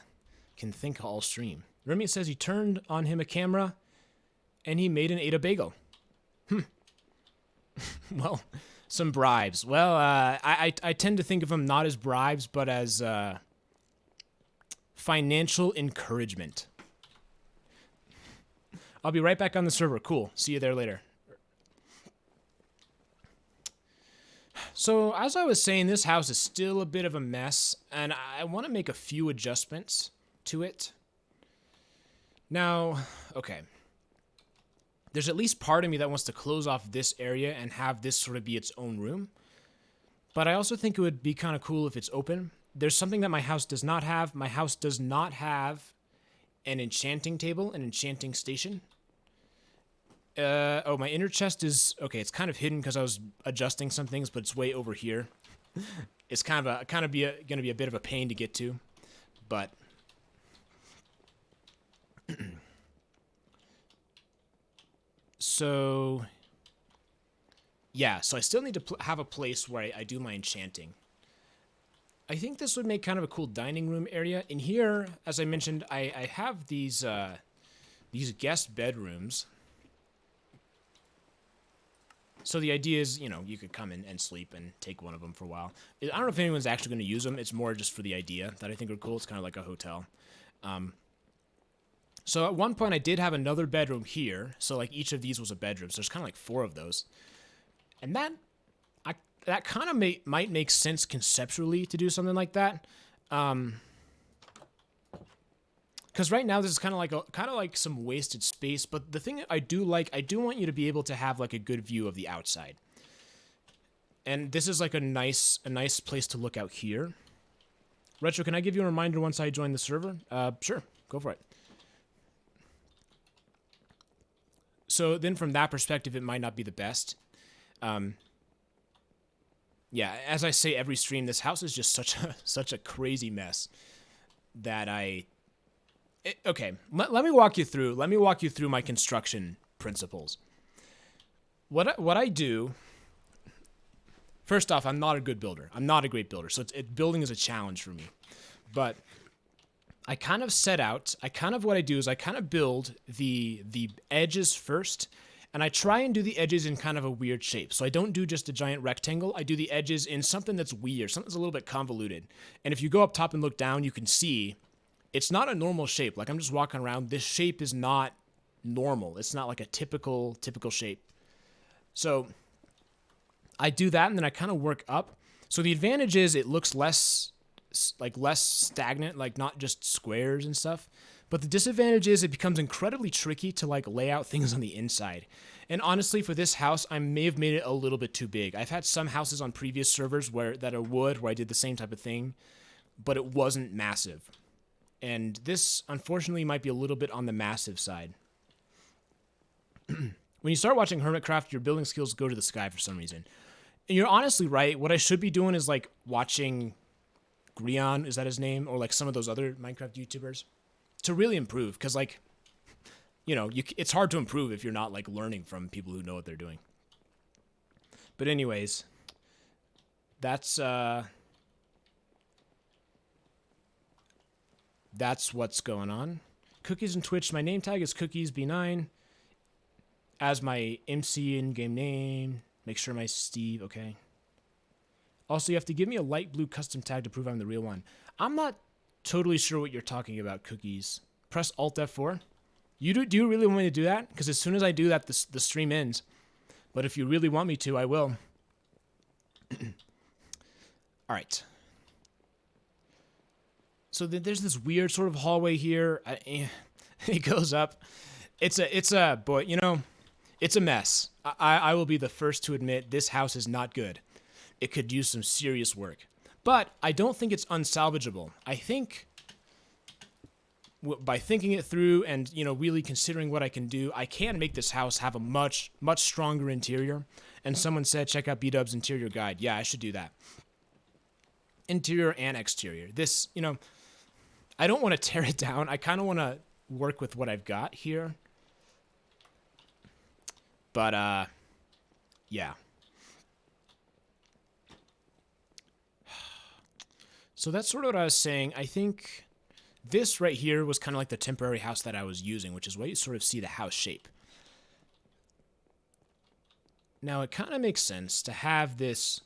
think all stream. Remy says he turned on him a camera, and he made and ate a bagel. Well, some bribes. Well, I tend to think of them not as bribes, but as financial encouragement. I'll be right back on the server. Cool. See you there later. So, as I was saying, this house is still a bit of a mess, and I want to make a few adjustments to it. Now, okay. There's at least part of me that wants to close off this area and have this sort of be its own room. But I also think it would be kind of cool if it's open. There's something that my house does not have. My house does not have an enchanting table, an enchanting station. Oh, my inner chest is... Okay, it's kind of hidden because I was adjusting some things, but it's way over here. It's kind of going to be a bit of a pain to get to, but... So... Yeah, so I still need to have a place where I do my enchanting. I think this would make kind of a cool dining room area. In here, as I mentioned, I have these guest bedrooms. So the idea is, you could come in and sleep and take one of them for a while. I don't know if anyone's actually going to use them. It's more just for the idea that I think are cool. It's kind of like a hotel. So at one point I did have another bedroom here. So like each of these was a bedroom. So there's kind of like 4 of those. And that kind of might make sense conceptually to do something like that. Because right now this is kind of like some wasted space, but the thing I do want you to be able to have like a good view of the outside. And this is like a nice place to look out here. Retro, can I give you a reminder once I join the server? Sure, go for it. So then from that perspective, it might not be the best. yeah, as I say every stream, this house is just such a crazy mess that okay, let me walk you through. Let me walk you through my construction principles. What I do. First off, I'm not a good builder. I'm not a great builder, so building is a challenge for me. But I kind of what I do is I kind of build the edges first, and I try and do the edges in kind of a weird shape. So I don't do just a giant rectangle. I do the edges in something that's weird, something that's a little bit convoluted. And if you go up top and look down, you can see it's not a normal shape. Like I'm just walking around. This shape is not normal. It's not like a typical shape. So I do that, and then I kind of work up. So the advantage is it looks less stagnant, like not just squares and stuff. But the disadvantage is it becomes incredibly tricky to like lay out things on the inside. And honestly, for this house, I may have made it a little bit too big. I've had some houses on previous servers that are wood, where I did the same type of thing, but it wasn't massive. And this, unfortunately, might be a little bit on the massive side. When you start watching Hermitcraft, your building skills go to the sky for some reason. And you're honestly right. What I should be doing is like watching Grion, is that his name? Or like some of those other Minecraft YouTubers to really improve. Because like, you know, it's hard to improve if you're not like learning from people who know what they're doing. But anyways, that's what's going on. Cookies and Twitch. My name tag is cookiesb9. As my MC in-game name. Make sure my Steve, okay. Also, you have to give me a light blue custom tag to prove I'm the real one. I'm not totally sure what you're talking about, Cookies. Press Alt F4. Do you really want me to do that? Because as soon as I do that, the stream ends. But if you really want me to, I will. All right. So there's this weird sort of hallway here. It goes up. It's a mess. I will be the first to admit this house is not good. It could use some serious work. But I don't think it's unsalvageable. I think by thinking it through and, you know, really considering what I can do, I can make this house have a much, much stronger interior. And someone said, check out B-Dub's interior guide. Yeah, I should do that. Interior and exterior. This, you know, I don't want to tear it down. I kind of want to work with what I've got here. But, yeah. So that's sort of what I was saying. I think this right here was kind of like the temporary house that I was using, which is why you sort of see the house shape. Now, it kind of makes sense to have this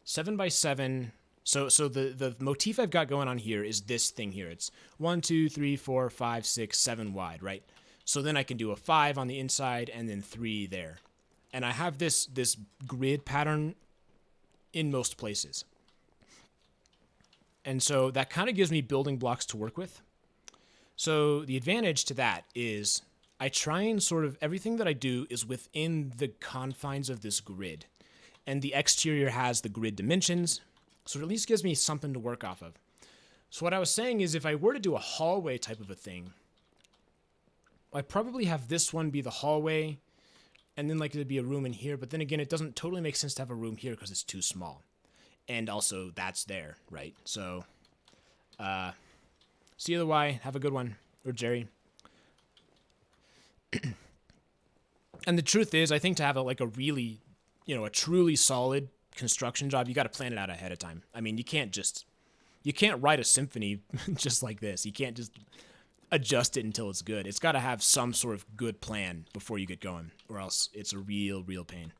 7x7. So the motif I've got going on here is this thing here. It's 1, 2, 3, 4, 5, 6, 7 wide, right? So then I can do a 5 on the inside and then 3 there. And I have this grid pattern in most places. And so that kind of gives me building blocks to work with. So the advantage to that is I try and sort of everything that I do is within the confines of this grid. And the exterior has the grid dimensions. So it at least gives me something to work off of. So what I was saying is if I were to do a hallway type of a thing, I'd probably have this one be the hallway, and then like there'd be a room in here. But then again, it doesn't totally make sense to have a room here because it's too small. And also that's there, right? So, see you the Y. Have a good one. Or Jerry. And the truth is, I think to have a really, you know, a truly solid construction job, you got to plan it out ahead of time. I mean, you can't write a symphony just like this. You can't just adjust it until it's good. It's got to have some sort of good plan before you get going, or else it's a real pain.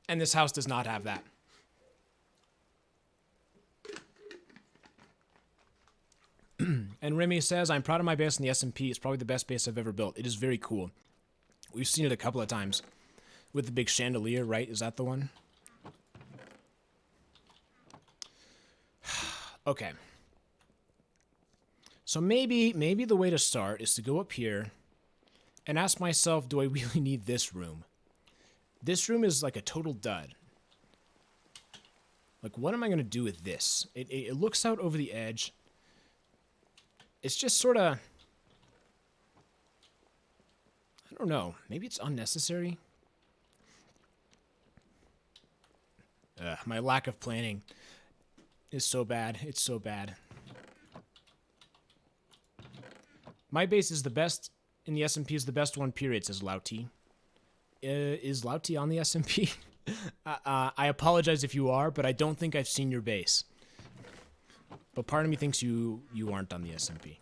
And this house does not have that. And Remy says, I'm proud of my base in the SMP. It's probably the best base I've ever built. It is very cool. We've seen it a couple of times. With the big chandelier, right? Is that the one? Okay. So maybe the way to start is to go up here and ask myself, do I really need this room? This room is like a total dud. Like, what am I going to do with this? It looks out over the edge. It's just sort of, I don't know. Maybe it's unnecessary. My lack of planning is so bad. It's so bad. My base is the best in the SMP, is the best one, period, says Lauti. Is Lauti on the SMP? I apologize if you are, but I don't think I've seen your base. But part of me thinks you aren't on the SMP.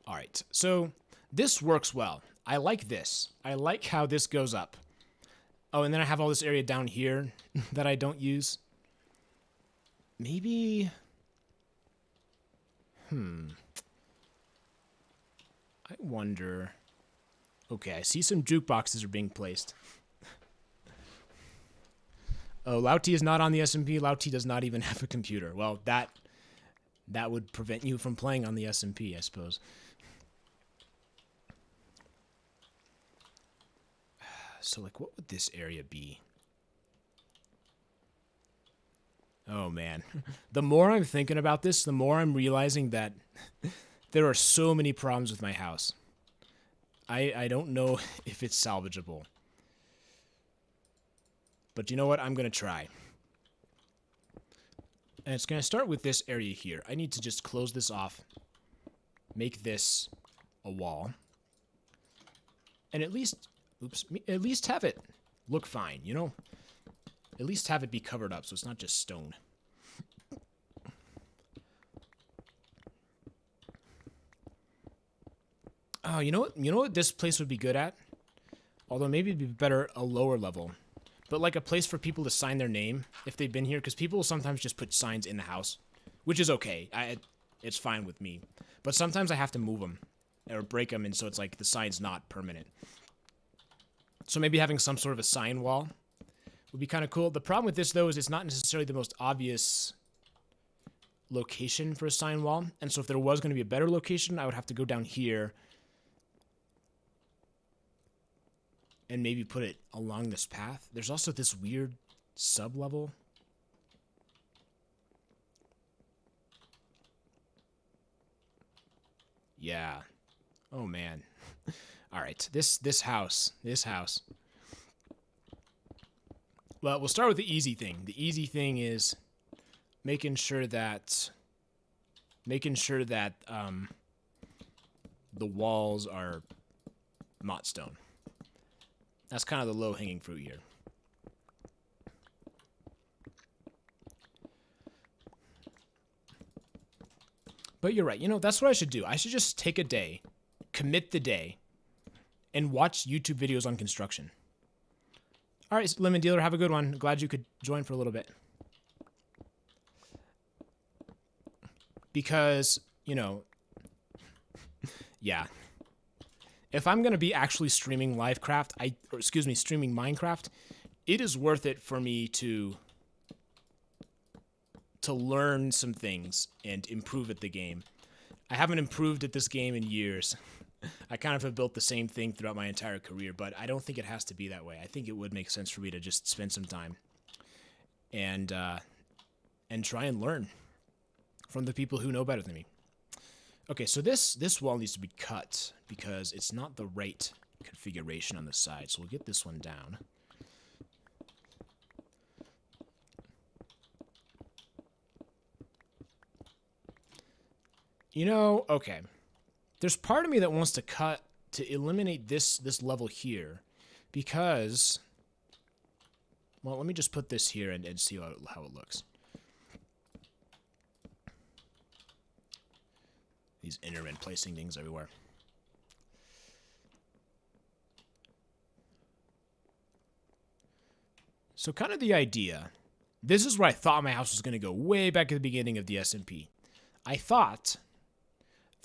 Alright, so this works well. I like this. I like how this goes up. Oh, and then I have all this area down here that I don't use. Maybe... I wonder... Okay, I see some jukeboxes are being placed. Oh, Lauti is not on the SMP. Lauti does not even have a computer. Well, that would prevent you from playing on the SMP, I suppose. So, like, what would this area be? Oh, man. The more I'm thinking about this, the more I'm realizing that there are so many problems with my house. I don't know if it's salvageable. But you know what? I'm going to try. And it's going to start with this area here. I need to just close this off. Make this a wall. And at least... Oops. At least have it look fine, you know? At least have it be covered up so it's not just stone. Oh, you know what? You know what this place would be good at? Although maybe it'd be better a lower level. But like a place for people to sign their name if they've been here. Because people will sometimes just put signs in the house. Which is okay. It's fine with me. But sometimes I have to move them. Or break them, and so it's like the sign's not permanent. So maybe having some sort of a sign wall would be kind of cool. The problem with this, though, is it's not necessarily the most obvious location for a sign wall. And so if there was going to be a better location, I would have to go down here and maybe put it along this path. There's also this weird sub-level. Yeah. Oh, man. All right, this house. Well, we'll start with the easy thing. The easy thing is making sure that the walls are not stone. That's kind of the low-hanging fruit here. But you're right. You know, that's what I should do. I should just take a day, commit the day, and watch YouTube videos on construction. All right, Lemon Dealer, have a good one. Glad you could join for a little bit. Because, you know, yeah. If I'm going to be actually streaming streaming Minecraft, it is worth it for me to learn some things and improve at the game. I haven't improved at this game in years. I kind of have built the same thing throughout my entire career, but I don't think it has to be that way. I think it would make sense for me to just spend some time and try and learn from the people who know better than me. Okay, so this wall needs to be cut because it's not the right configuration on the side. So we'll get this one down. You know, okay. There's part of me that wants to cut to eliminate this level here because, well, let me just put this here and see how it looks. These Endermen placing things everywhere. So kind of the idea, this is where I thought my house was going to go way back at the beginning of the SMP. I thought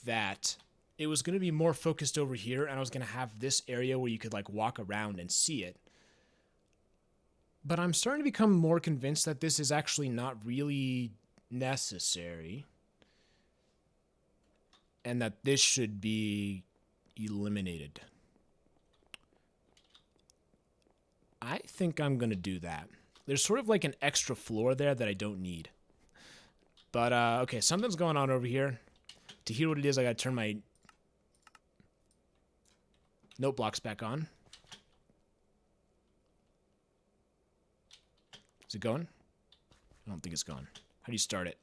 that it was going to be more focused over here, and I was going to have this area where you could like walk around and see it. But I'm starting to become more convinced that this is actually not really necessary, and that this should be eliminated. I think I'm going to do that. There's sort of like an extra floor there that I don't need. But, okay, something's going on over here. To hear what it is, I got to turn my note blocks back on. Is it going? I don't think it's gone. How do you start it?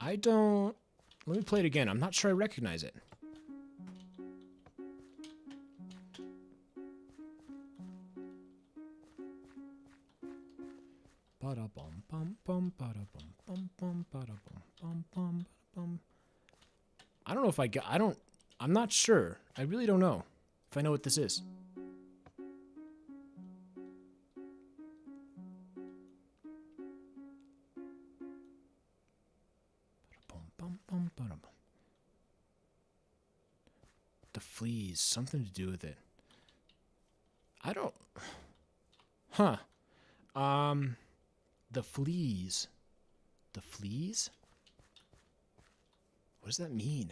I don't... Let me play it again. I'm not sure I recognize it. I don't know if I got... I'm not sure. I really don't know if I know what this is. The fleas, something to do with it. I don't... Huh. The fleas. The fleas? What does that mean?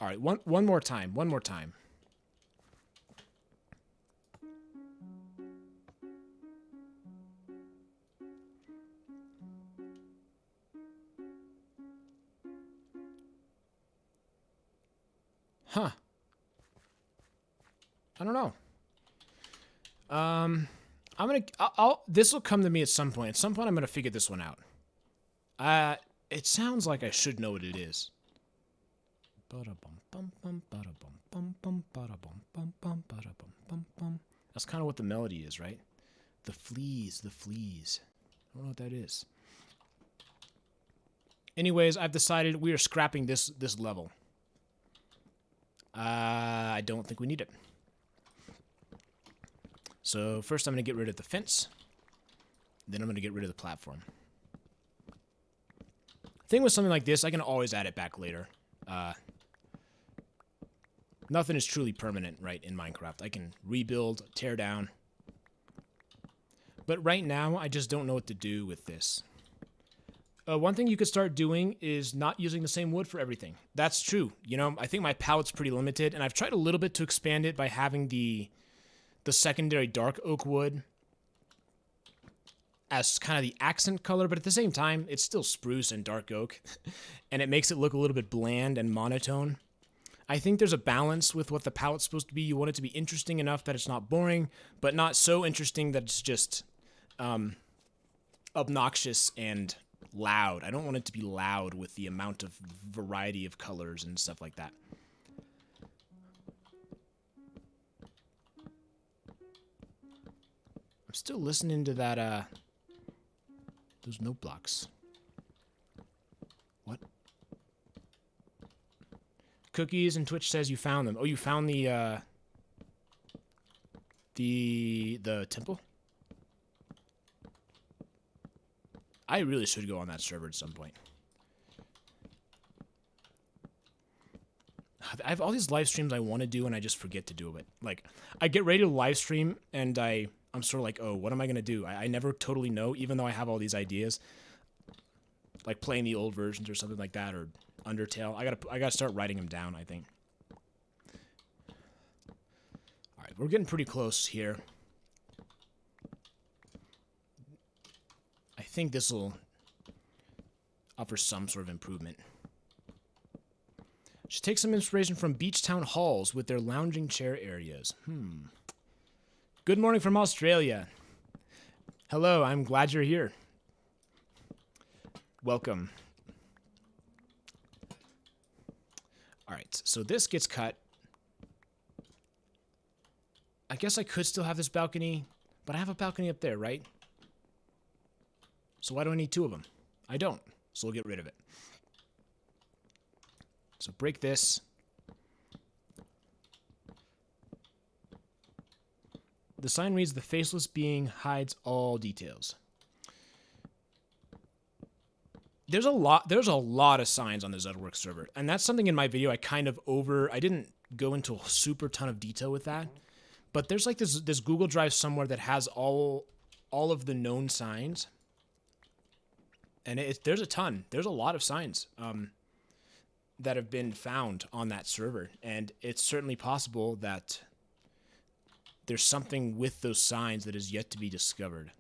All right, one more time. One more time. Huh. I don't know. This will come to me at some point. At some point, I'm gonna figure this one out. It sounds like I should know what it is. That's kind of what the melody is, right? The fleas, the fleas. I don't know what that is. Anyways, I've decided we are scrapping this level. I don't think we need it. So first I'm going to get rid of the fence. Then I'm going to get rid of the platform. Thing with something like this, I can always add it back later. Nothing is truly permanent, right, in Minecraft. I can rebuild, tear down. But right now, I just don't know what to do with this. One thing you could start doing is not using the same wood for everything. That's true. You know, I think my palette's pretty limited, and I've tried a little bit to expand it by having the secondary dark oak wood as kind of the accent color, but at the same time, it's still spruce and dark oak, and it makes it look a little bit bland and monotone. I think there's a balance with what the palette's supposed to be. You want it to be interesting enough that it's not boring, but not so interesting that it's just obnoxious and loud. I don't want it to be loud with the amount of variety of colors and stuff like that. I'm still listening to that, those note blocks. What? Cookies and Twitch says you found them. Oh, you found the temple? I really should go on that server at some point. I have all these live streams I want to do, and I just forget to do it. Like, I get ready to live stream, and I'm sort of like, oh, what am I going to do? I never totally know, even though I have all these ideas. Like playing the old versions or something like that, or Undertale. I gotta start writing them down, I think. All right, we're getting pretty close here. I think this will offer some sort of improvement. Should take some inspiration from beach town halls with their lounging chair areas. Good morning from Australia. Hello, I'm glad you're here. Welcome. All right, so this gets cut. I guess I could still have this balcony, but I have a balcony up there, right? So why do I need two of them? I don't, so we'll get rid of it. So break this. The sign reads, "The faceless being hides all details." There's a lot of signs on the Zedwork server, and that's something in my video I didn't go into a super ton of detail with that, but there's like this Google Drive somewhere that has all of the known signs, and there's a ton. There's a lot of signs that have been found on that server, and it's certainly possible that there's something with those signs that is yet to be discovered.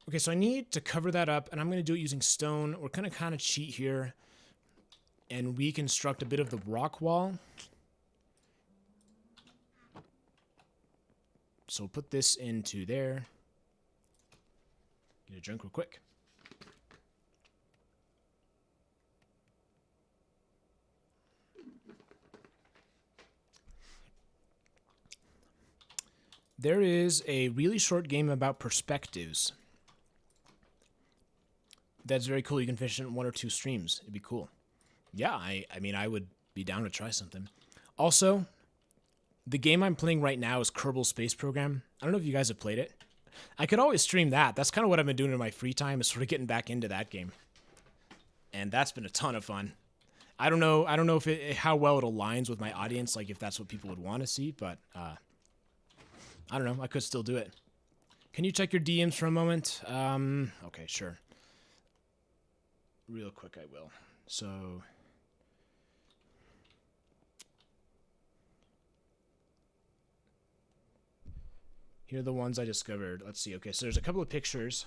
Okay, so I need to cover that up, and I'm going to do it using stone. We're going to kind of cheat here and reconstruct a bit of the rock wall. So we'll put this into there. Get a drink real quick. There is a really short game about perspectives. That's very cool. You can finish it in 1 or 2 streams. It'd be cool. Yeah, I mean, I would be down to try something. Also, the game I'm playing right now is Kerbal Space Program. I don't know if you guys have played it. I could always stream that. That's kind of what I've been doing in my free time, is sort of getting back into that game. And that's been a ton of fun. I don't know if how well it aligns with my audience, like if that's what people would want to see, but I don't know. I could still do it. Can you check your DMs for a moment? Okay, sure. Real quick, I will. So here are the ones I discovered. Let's see. Okay, so there's a couple of pictures.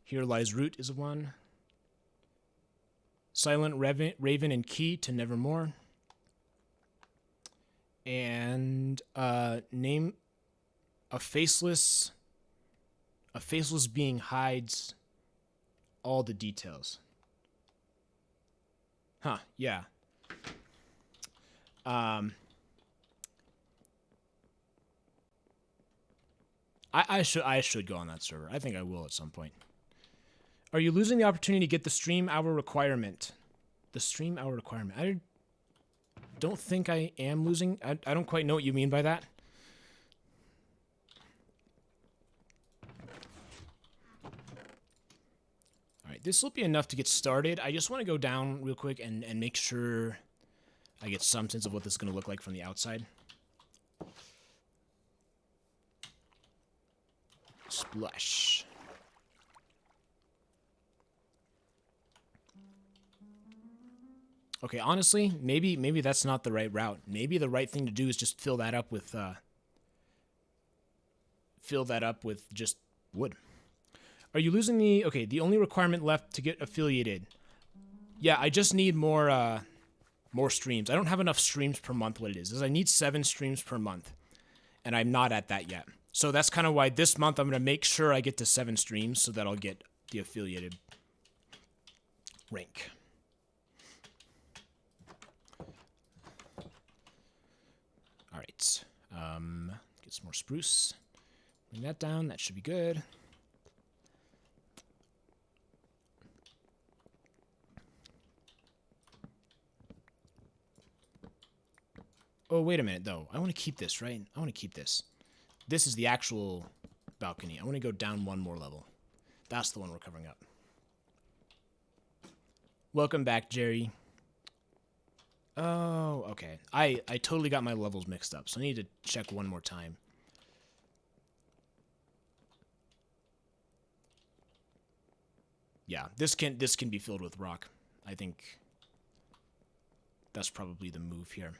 Here lies root is one. Silent Raven and Key to Nevermore. And name a faceless being hides all the details. Huh, yeah. I should go on that server. I think I will at some point. Are you losing the opportunity to get the stream hour requirement? The stream hour requirement. I don't think I am losing. I don't quite know what you mean by that. All right, this will be enough to get started. I just want to go down real quick and make sure I get some sense of what this is going to look like from the outside. Splash. Okay, honestly, maybe that's not the right route. Maybe the right thing to do is just fill that up with just wood. Are you losing the... Okay, the only requirement left to get affiliated. Yeah, I just need more streams. I don't have enough streams per month. What it is I need 7 streams per month, and I'm not at that yet. So that's kind of why this month I'm going to make sure I get to 7 streams so that I'll get the affiliated rank. All right. Get some more spruce. Bring that down. That should be good. Oh, wait a minute, though. I want to keep this, right? I want to keep this. This is the actual balcony. I want to go down 1 more level. That's the one we're covering up. Welcome back, Jerry. Oh, okay. I totally got my levels mixed up, so I need to check one more time. Yeah, this can be filled with rock. I think that's probably the move here.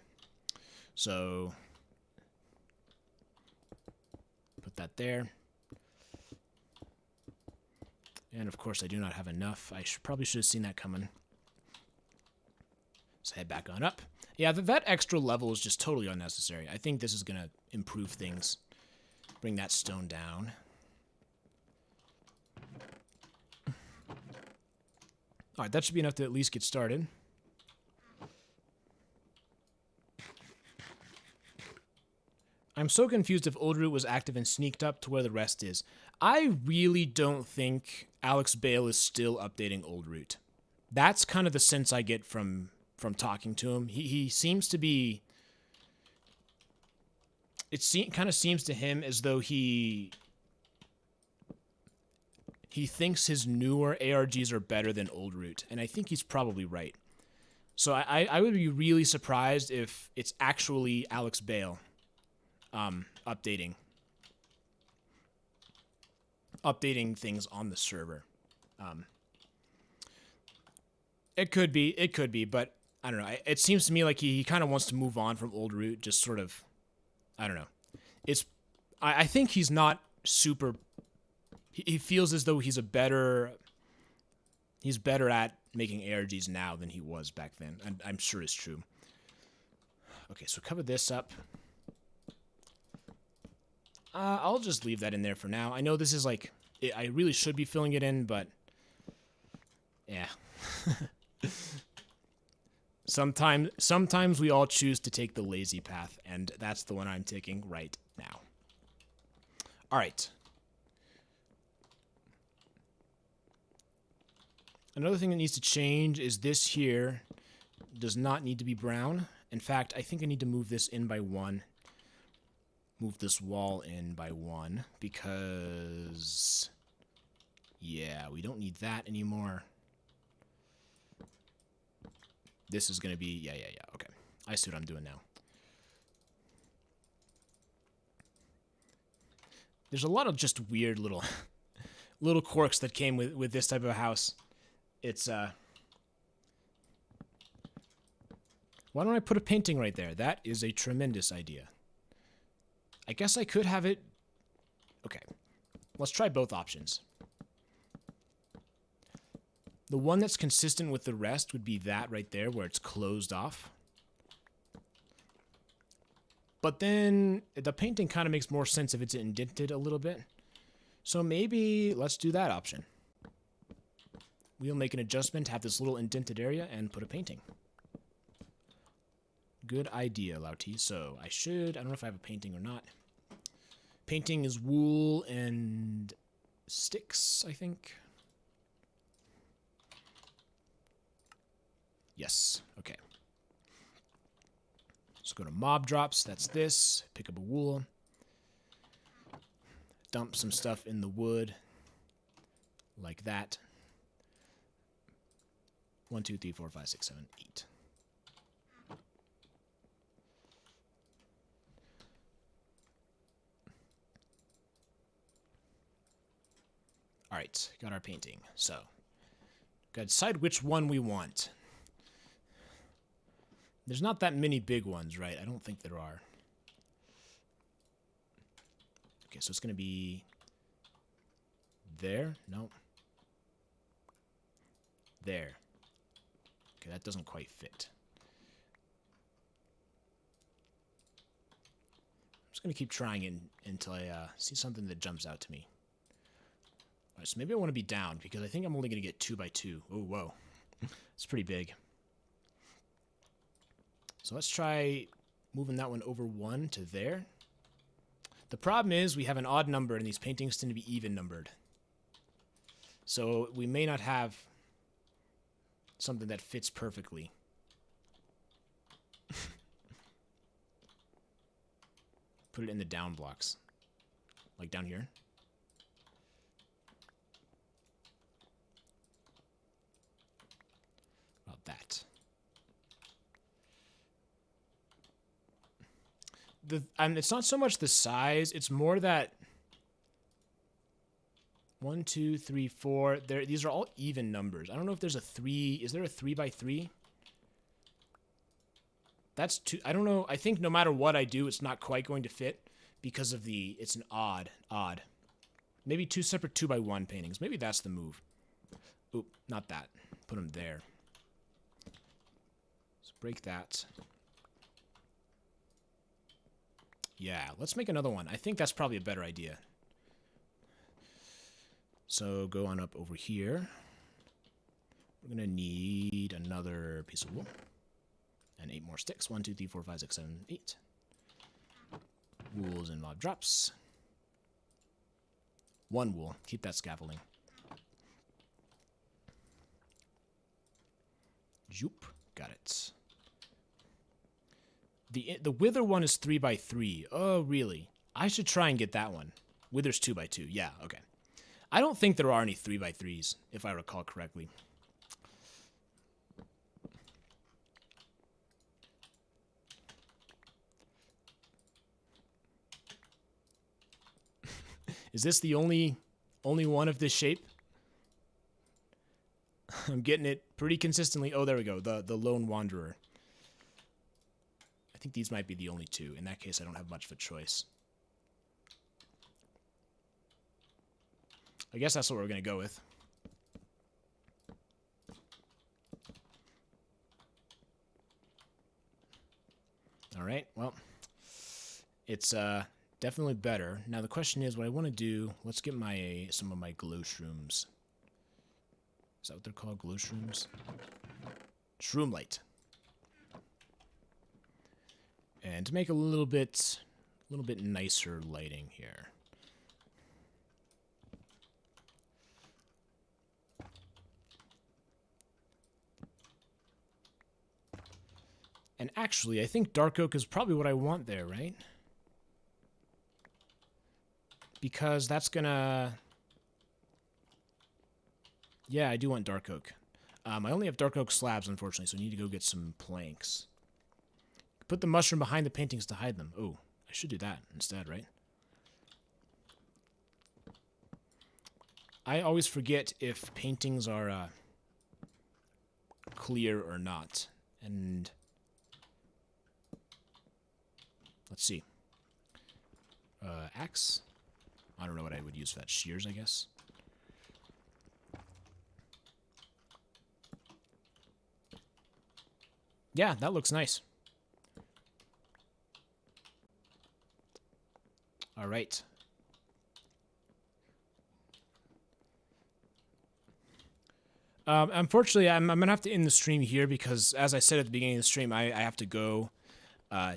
So put that there. And of course I do not have enough. I probably should have seen that coming. So head back on up. Yeah, that extra level is just totally unnecessary. I think this is going to improve things. Bring that stone down. Alright, that should be enough to at least get started. I'm so confused if Old Root was active and sneaked up to where the rest is. I really don't think Alex Bale is still updating Old Root. That's kind of the sense I get from talking to him. He seems to be... It kind of seems to him as though he thinks his newer ARGs are better than Old Root, and I think he's probably right. So I would be really surprised if it's actually Alex Bale updating things on the server. It could be, but I don't know. It seems to me like he kind of wants to move on from Old Root, just sort of, I don't know. I think he's not super... He feels as though he's better at making ARGs now than he was back then. I'm sure it's true. Okay, so cover this up. I'll just leave that in there for now. I know this is like, I really should be filling it in, but yeah. Sometimes we all choose to take the lazy path, and that's the one I'm taking right now. All right. Another thing that needs to change is this here does not need to be brown. In fact, I think I need to move this in by 1. Move this wall in by 1 because, yeah, we don't need that anymore. This is going to be, yeah, okay. I see what I'm doing now. There's a lot of just weird little little quirks that came with this type of house. It's, why don't I put a painting right there? That is a tremendous idea. I guess I could have it, okay. Let's try both options. The one that's consistent with the rest would be that right there where it's closed off. But then the painting kind of makes more sense if it's indented a little bit. So maybe let's do that option. We'll make an adjustment, have this little indented area, and put a painting. Good idea, Lauti. So I don't know if I have a painting or not. Painting is wool and sticks, I think. Yes, okay. Let's go to mob drops, that's this. Pick up a wool. Dump some stuff in the wood. Like that. 1, 2, 3, 4, 5, 6, 7, 8. Alright, got our painting. So, gotta decide which one we want. There's not that many big ones, right? I don't think there are. Okay, so it's gonna be there? No. There. Okay, that doesn't quite fit. I'm just gonna keep trying it until I see something that jumps out to me. All right, so maybe I want to be down because I think I'm only gonna get 2 by 2. Oh, whoa, it's pretty big. So let's try moving that one over 1 to there. The problem is we have an odd number and these paintings tend to be even numbered. So we may not have something that fits perfectly. Put it in the down blocks. Like down here. About that. It's not so much the size, it's more that 1, 2, 3, 4. These are all even numbers. I don't know if there's a 3. Is there a 3 by 3? That's 2. I don't know. I think no matter what I do, it's not quite going to fit because of it's an odd. Maybe 2 separate 2 by 1 paintings. Maybe that's the move. Oop, not that. Put them there. Let's break that. Yeah, let's make another one. I think that's probably a better idea. So go on up over here. We're going to need another piece of wool. And 8 more sticks. 1, 2, 3, 4, 5, 6, 7, 8. Wools and mob drops. 1 wool. Keep that scaffolding. Zoop. Got it. The wither one is 3 by 3. Oh, really? I should try and get that one. Wither's 2 by 2. Yeah, okay. I don't think there are any 3 by 3s, if I recall correctly. Is this the only one of this shape? I'm getting it pretty consistently. Oh, there we go. The Lone Wanderer. I think these might be the only 2. In that case, I don't have much of a choice. I guess that's what we're going to go with. All right, well, it's definitely better. Now the question is, what I want to do, let's get some of my glow shrooms. Is that what they're called, glow shrooms? Shroom light. And to make a little bit nicer lighting here. And actually, I think dark oak is probably what I want there, right? Because that's gonna... Yeah, I do want dark oak. I only have dark oak slabs, unfortunately, so I need to go get some planks. Put the mushroom behind the paintings to hide them. Oh, I should do that instead, right? I always forget if paintings are clear or not. And let's see. Axe? I don't know what I would use for that. Shears, I guess. Yeah, that looks nice. All right. Unfortunately, I'm going to have to end the stream here because, as I said at the beginning of the stream, I have to go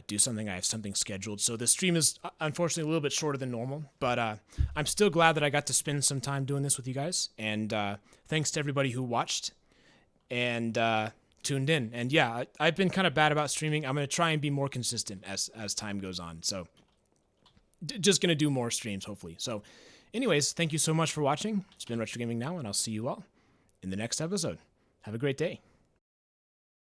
do something. I have something scheduled. So the stream is, unfortunately, a little bit shorter than normal. But I'm still glad that I got to spend some time doing this with you guys. And thanks to everybody who watched and tuned in. And yeah, I've been kind of bad about streaming. I'm going to try and be more consistent as time goes on. So just going to do more streams, hopefully. So anyways, thank you so much for watching. It's been Retro Gaming Now, and I'll see you all in the next episode. Have a great day.